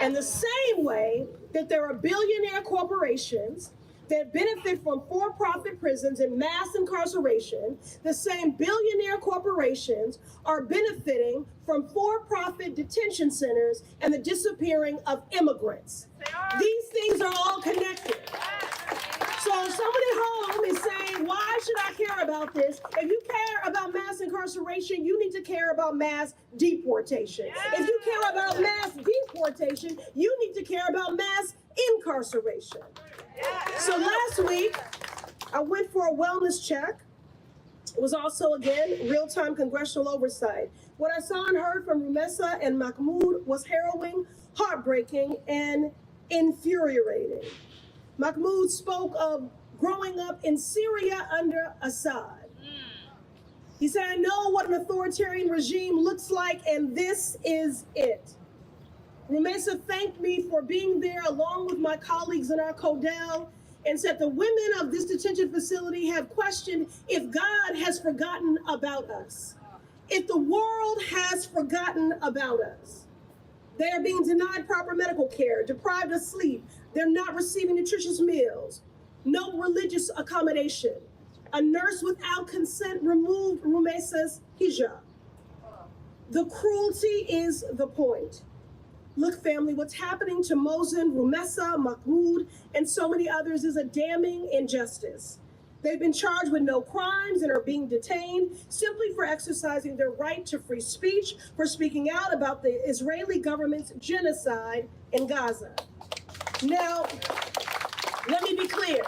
And the same way that there are billionaire corporations that benefit from for-profit prisons and mass incarceration, the same billionaire corporations are benefiting from for-profit detention centers and the disappearing of immigrants. These things are all connected. So somebody home is saying, why should I care about this? If you care about mass incarceration, you need to care about mass deportation. If you care about mass deportation, you need to care about mass incarceration. So last week, I went for a wellness check. It was also, again, real-time congressional oversight. What I saw and heard from Rumeysa and Mahmoud was harrowing, heartbreaking, and infuriating. Mahmoud spoke of growing up in Syria under Assad. He said, I know what an authoritarian regime looks like, and this is it. Rumeysa thanked me for being there along with my colleagues in our CODEL and said the women of this detention facility have questioned if God has forgotten about us, if the world has forgotten about us. They are being denied proper medical care, deprived of sleep. They're not receiving nutritious meals, no religious accommodation. A nurse without consent removed Rumeysa's hijab. The cruelty is the point. Look, family, what's happening to Mohsen, Rumessa, Mahmoud, and so many others is a damning injustice. They've been charged with no crimes and are being detained simply for exercising their right to free speech, for speaking out about the Israeli government's genocide in Gaza. Now, let me be clear.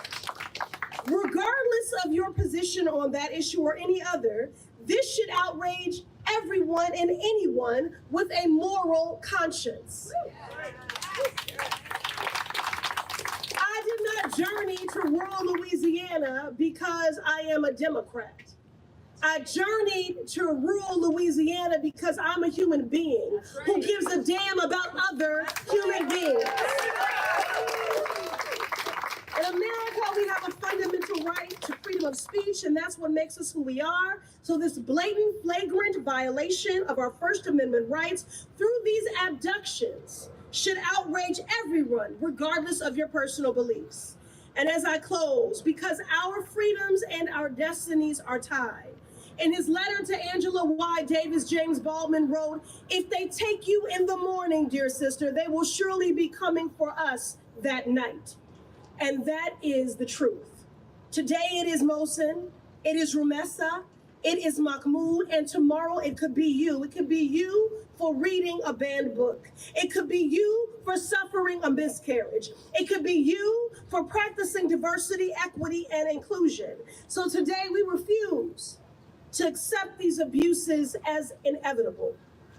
Regardless of your position on that issue or any other, this should outrage everyone and anyone with a moral conscience. I did not journey to rural Louisiana because I am a Democrat. I journeyed to rural Louisiana because I'm a human being who gives a damn about other human beings. In America, we have a fundamental right to freedom of speech, and that's what makes us who we are. So this blatant, flagrant violation of our First Amendment rights through these abductions should outrage everyone, regardless of your personal beliefs. And as I close, because our freedoms and our destinies are tied. In his letter to Angela Y. Davis, James Baldwin wrote, "If they take you in the morning, dear sister, they will surely be coming for us that night." And that is the truth. Today it is Mohsen, it is Rumessa, it is Mahmoud, and tomorrow it could be you. It could be you for reading a banned book. It could be you for suffering a miscarriage. It could be you for practicing diversity, equity, and inclusion. So today we refuse to accept these abuses as inevitable.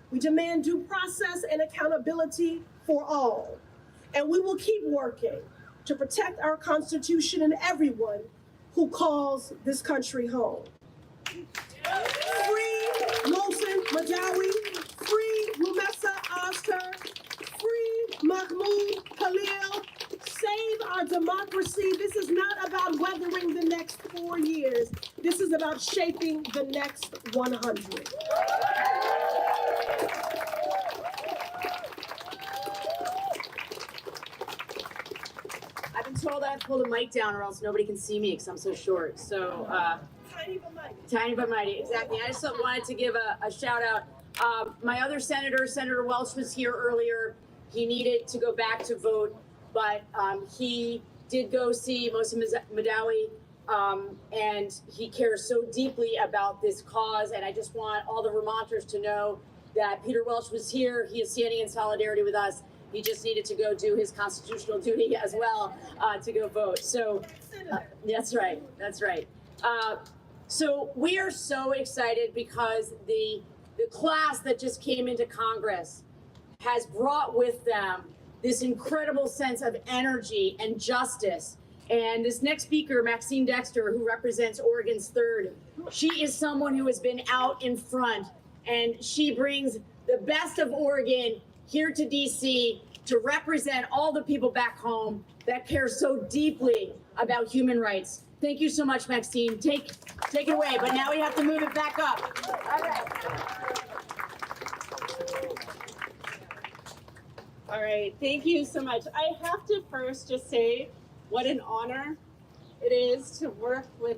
We demand due process and accountability for all. And we will keep working to protect our Constitution and everyone who calls this country home. Free Mohsen Mahdawi, free Rumessa Oster, free Mahmoud Khalil. Save our democracy. This is not about weathering the next 4 years. This is about shaping the next 100. I've been told I have to pull the mic down or else nobody can see me because I'm so short. So, Tiny but mighty. tiny but mighty, exactly. I just wanted to give a shout out. My other senator, Senator Welch, was here earlier. He needed to go back to vote, but he did go see Mohsen Mahdawi, and he cares so deeply about this cause. And I just want all the Vermonters to know that Peter Welch was here. He is standing in solidarity with us. He just needed to go do his constitutional duty as well to go vote. So that's right. That's right. So we are so excited because the class that just came into Congress has brought with them this incredible sense of energy and justice. And this next speaker, Maxine Dexter, who represents Oregon's 3rd, she is someone who has been out in front, and she brings the best of Oregon here to DC to represent all the people back home that care so deeply about human rights. Thank you so much, Maxine. Take it away, but now we have to move it back up. All right. All right, thank you so much. I have to first just say what an honor it is to work with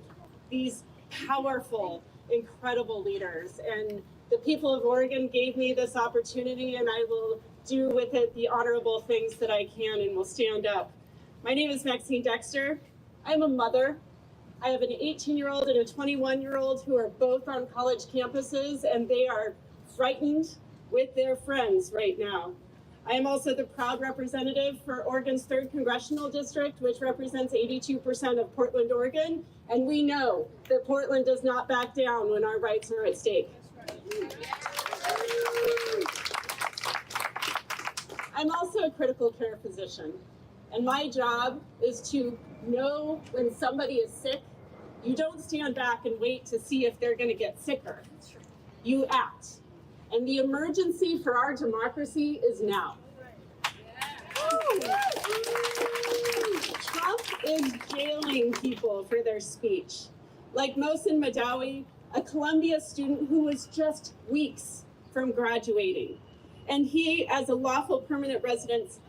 these powerful, incredible leaders. And the people of Oregon gave me this opportunity, and I will do with it the honorable things that I can and will stand up. My name is Maxine Dexter. I'm a mother. I have an 18-year-old and a 21-year-old who are both on college campuses, and they are frightened with their friends right now. I am also the proud representative for Oregon's 3rd Congressional District, which represents 82% of Portland, Oregon. And we know that Portland does not back down when our rights are at stake. I'm also a critical care physician, and my job is to know when somebody is sick. You don't stand back and wait to see if they're going to get sicker. You act. And the emergency for our democracy is now. Trump is jailing people for their speech. Like Mohsen Mahdawi, a Columbia student who was just weeks from graduating. And he, as a lawful permanent resident,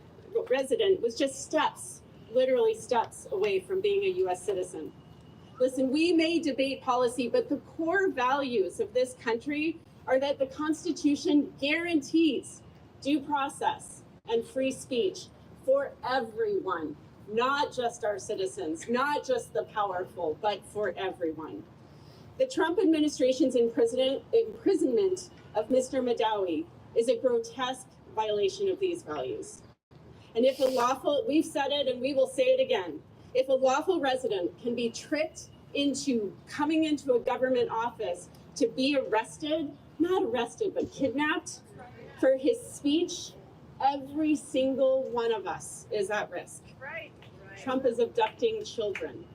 was just steps, literally steps away from being a US citizen. Listen, we may debate policy, but the core values of this country are that the Constitution guarantees due process and free speech for everyone, not just our citizens, not just the powerful, but for everyone. The Trump administration's imprisonment of Mr. Mahdawi is a grotesque violation of these values. And if a lawful, we've said it and we will say it again, if a lawful resident can be tricked into coming into a government office to be arrested, not arrested, but kidnapped for his speech, every single one of us is at risk. Right. Trump is abducting children.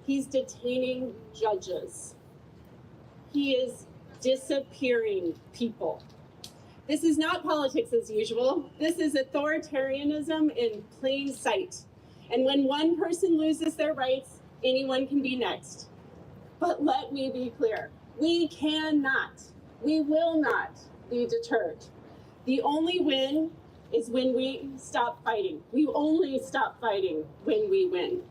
He's detaining judges. He is disappearing people. This is not politics as usual. This is authoritarianism in plain sight. And when one person loses their rights, anyone can be next. But let me be clear, we cannot, we will not be deterred. The only win is when we stop fighting. We only stop fighting when we win.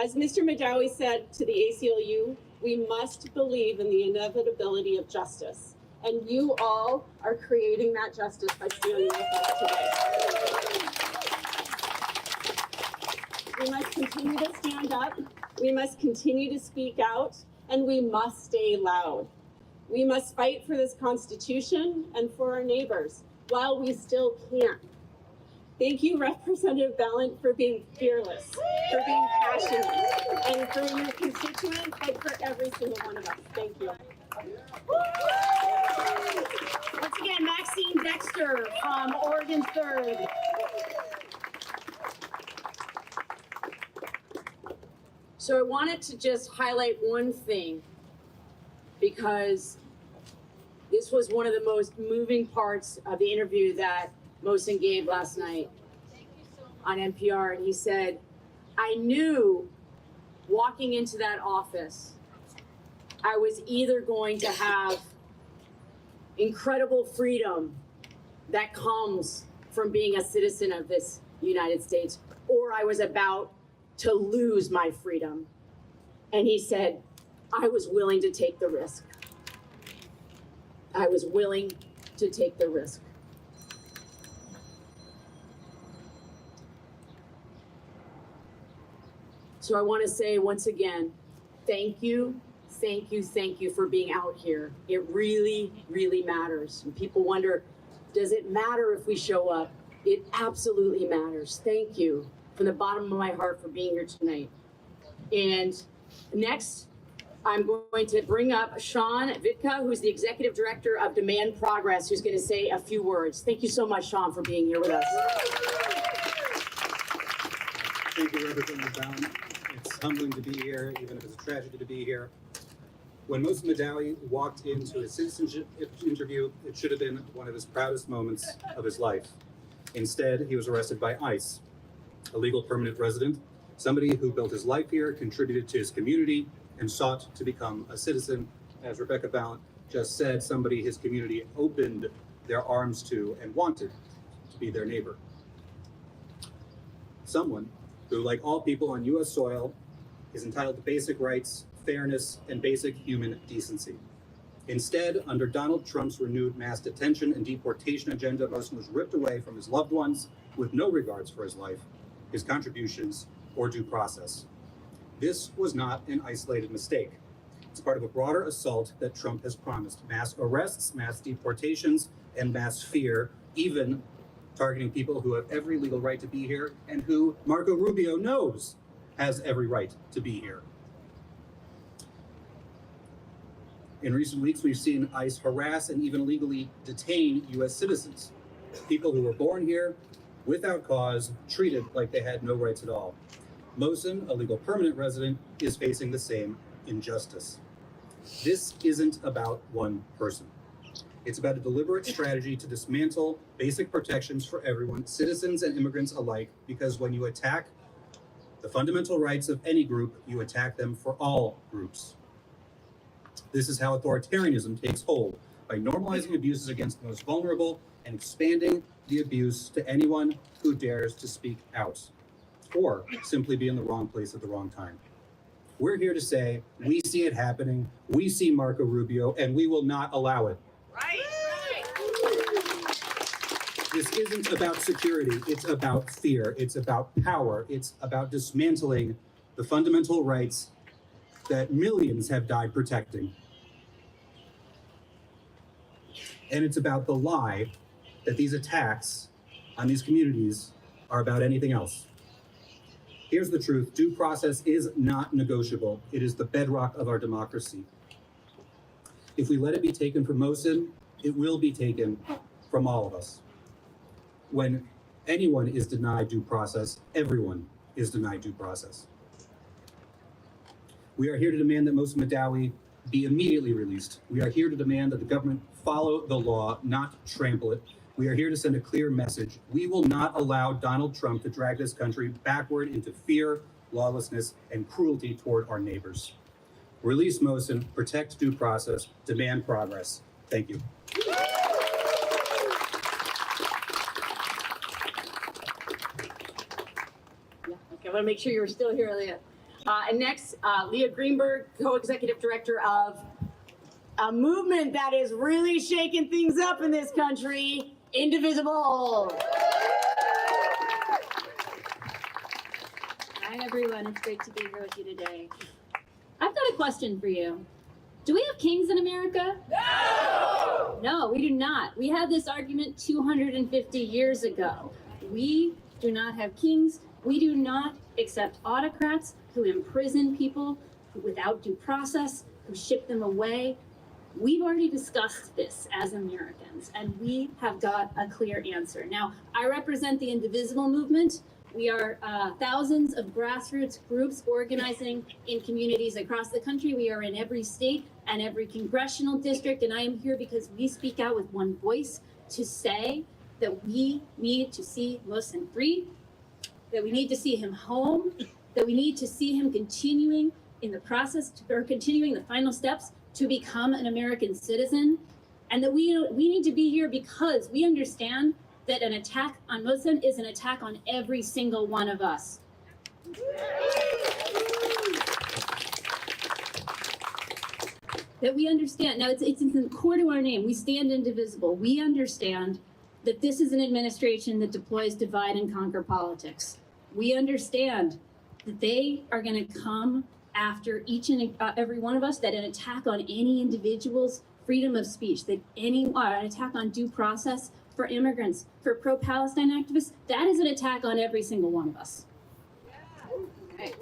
As Mr. Mahdawi said to the ACLU, we must believe in the inevitability of justice. And you all are creating that justice by standing with us today. We must continue to stand up, we must continue to speak out, and we must stay loud. We must fight for this Constitution and for our neighbors while we still can. Thank you, Representative Balint, for being fearless, for being passionate, and for your constituents, and for every single one of us. Thank you. Once again, Maxine Dexter from Oregon 3rd. So I wanted to just highlight one thing, because this was one of the most moving parts of the interview that Mohsen gave last night on NPR. And he said, I knew walking into that office, I was either going to have incredible freedom that comes from being a citizen of this United States, or I was about to lose my freedom. And he said, I was willing to take the risk. I was willing to take the risk. So I want to say once again, thank you, thank you, thank you for being out here. It really, really matters. And people wonder, does it matter if we show up? It absolutely matters. Thank you from the bottom of my heart for being here tonight. And next, I'm going to bring up Sean Vitka, who's the Executive Director of Demand Progress, who's going to say a few words. Thank you so much, Sean, for being here with us. Thank you, Representative Balint. It's humbling to be here, even if it's a tragedy to be here. When Mohsen Mahdawi walked into his citizenship interview, it should have been one of his proudest moments of his life. Instead, he was arrested by ICE, a legal permanent resident, somebody who built his life here, contributed to his community, and sought to become a citizen. As Rebecca Balint just said, somebody his community opened their arms to and wanted to be their neighbor. Someone who, like all people on U.S. soil, is entitled to basic rights, fairness, and basic human decency. Instead, under Donald Trump's renewed mass detention and deportation agenda, Mohsen was ripped away from his loved ones with no regards for his life, his contributions, or due process. This was not an isolated mistake. It's part of a broader assault that Trump has promised: mass arrests, mass deportations, and mass fear, even targeting people who have every legal right to be here and who Marco Rubio knows has every right to be here. In recent weeks, we've seen ICE harass and even illegally detain U.S. citizens, people who were born here without cause, treated like they had no rights at all. Mohsen, a legal permanent resident, is facing the same injustice. This isn't about one person. It's about a deliberate strategy to dismantle basic protections for everyone, citizens and immigrants alike, because when you attack the fundamental rights of any group, you attack them for all groups. This is how authoritarianism takes hold, by normalizing abuses against the most vulnerable and expanding the abuse to anyone who dares to speak out, or simply be in the wrong place at the wrong time. We're here to say, we see it happening, we see Marco Rubio, and we will not allow it. Right. This isn't about security, it's about fear, it's about power, it's about dismantling the fundamental rights that millions have died protecting. And it's about the lie that these attacks on these communities are about anything else. Here's the truth: due process is not negotiable. It is the bedrock of our democracy. If we let it be taken from Mohsen, it will be taken from all of us. When anyone is denied due process, everyone is denied due process. We are here to demand that Mohsen Mahdawi be immediately released. We are here to demand that the government follow the law, not trample it. We are here to send a clear message. We will not allow Donald Trump to drag this country backward into fear, lawlessness, and cruelty toward our neighbors. Release Mohsen, protect due process, demand progress. Thank you. Okay, I want to make sure you're still here, Leah. And next, Leah Greenberg, co-executive director of a movement that is really shaking things up in this country, Indivisible. Hi, everyone. It's great to be here with you today. I've got a question for you. Do we have kings in America? No! No, we do not. We had this argument 250 years ago. We do not have kings. We do not accept autocrats who imprison people without due process, who ship them away. We've already discussed this as Americans, and we have got a clear answer. Now, I represent the Indivisible movement. We are thousands of grassroots groups organizing in communities across the country. We are in every state and every congressional district, and I am here because we speak out with one voice to say that we need to see Mohsen free, that we need to see him home, that we need to see him continuing in the process, or continuing the final steps to become an American citizen, and that we need to be here because we understand that an attack on Mohsen is an attack on every single one of us. That we understand, now it's in the core to our name, we stand indivisible. We understand that this is an administration that deploys divide and conquer politics. We understand that they are gonna come after each and every one of us, that an attack on any individual's freedom of speech, that an attack on due process for immigrants, for pro-Palestine activists, that is an attack on every single one of us. Okay.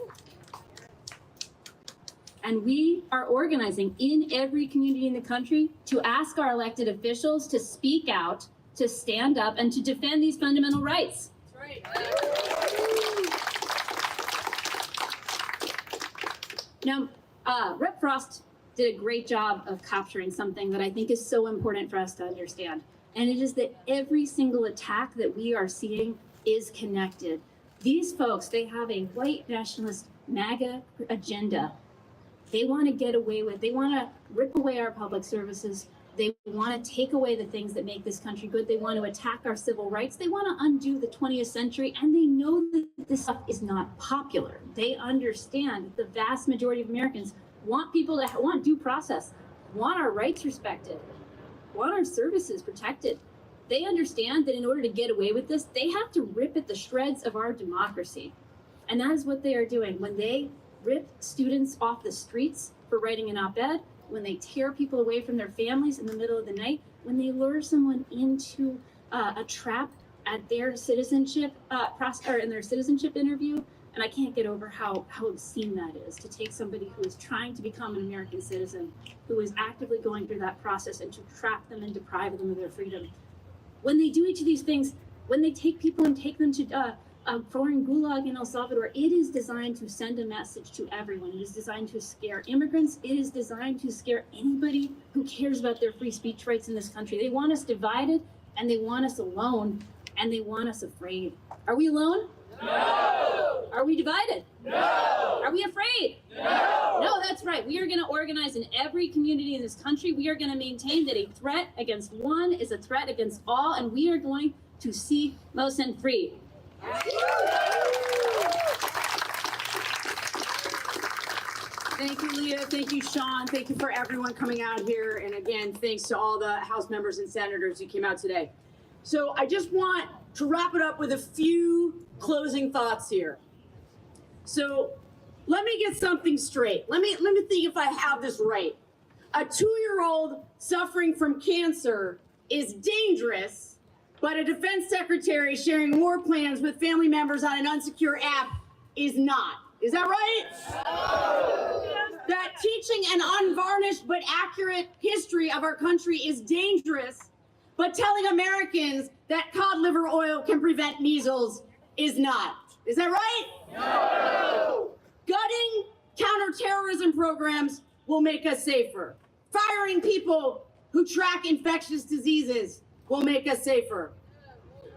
And we are organizing in every community in the country to ask our elected officials to speak out, to stand up, and to defend these fundamental rights. That's right. Now, Rep. Frost did a great job of capturing something that I think is so important for us to understand. And it is that every single attack that we are seeing is connected. These folks, they have a white nationalist MAGA agenda. They want to get away with, they want to rip away our public services. They want to take away the things that make this country good. They want to attack our civil rights. They want to undo the 20th century, and they know that this stuff is not popular. They understand that the vast majority of Americans want people to want due process, want our rights respected, want our services protected. They understand that in order to get away with this, they have to rip at the shreds of our democracy. And that is what they are doing. When they rip students off the streets for writing an op-ed, when they tear people away from their families in the middle of the night, when they lure someone into a trap at their citizenship in their citizenship interview, and I can't get over how obscene that is, to take somebody who is trying to become an American citizen, who is actively going through that process, and to trap them and deprive them of their freedom. When they do each of these things, when they take people and take them to a foreign gulag in El Salvador, it is designed to send a message to everyone. It is designed to scare immigrants. It is designed to scare anybody who cares about their free speech rights in this country. They want us divided, and they want us alone, and they want us afraid. Are we alone? No! Are we divided? No! Are we afraid? No! No, that's right. We are going to organize in every community in this country. We are going to maintain that a threat against one is a threat against all, and we are going to see Mohsen free. Thank you, Leah. Thank you, Sean. Thank you for everyone coming out here. And again, thanks to all the House members and senators who came out today. So I just want to wrap it up with a few closing thoughts here. So let me get something straight. Let me think if I have this right. A 2-year-old suffering from cancer is dangerous, but a defense secretary sharing war plans with family members on an unsecure app is not. Is that right? No. That teaching an unvarnished but accurate history of our country is dangerous, but telling Americans that cod liver oil can prevent measles is not. Is that right? No. Gutting counterterrorism programs will make us safer. Firing people who track infectious diseases will make us safer.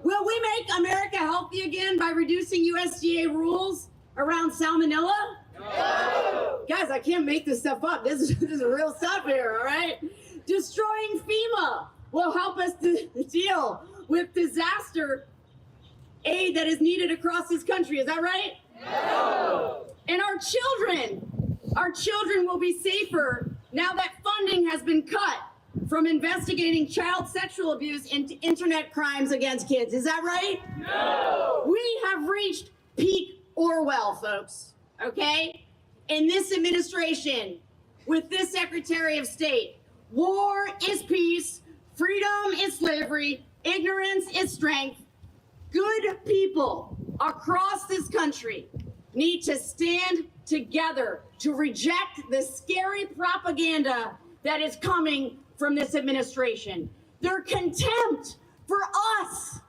Will we make America healthy again by reducing USDA rules around salmonella? No. Guys, I can't make this stuff up. This is real stuff here, all right? Destroying FEMA will help us to deal with disaster aid that is needed across this country. Is that right? No. And our children will be safer now that funding has been cut from investigating child sexual abuse and internet crimes against kids. Is that right? No. We have reached peak Orwell, folks, okay? In this administration, with this Secretary of State, war is peace, freedom is slavery, ignorance is strength. Good people across this country need to stand together to reject the scary propaganda that is coming from this administration. Their contempt for us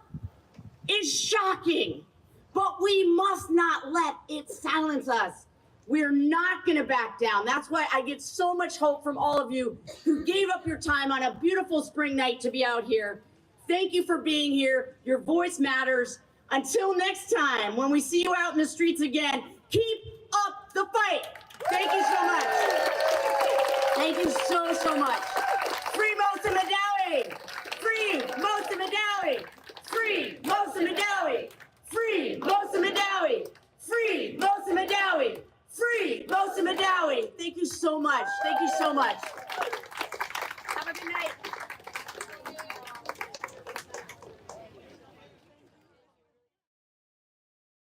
is shocking, but we must not let it silence us. We're not gonna back down. That's why I get so much hope from all of you who gave up your time on a beautiful spring night to be out here. Thank you for being here. Your voice matters. Until next time, when we see you out in the streets again, keep up the fight. Thank you so much. Thank you so much. Free Mohsen Mahdawi! Free Mohsen Mahdawi! Free Mohsen Mahdawi! Free Mohsen Mahdawi! Free Mohsen Mahdawi! Free Mohsen Mahdawi! Thank you so much. Thank you so much. Have a good night.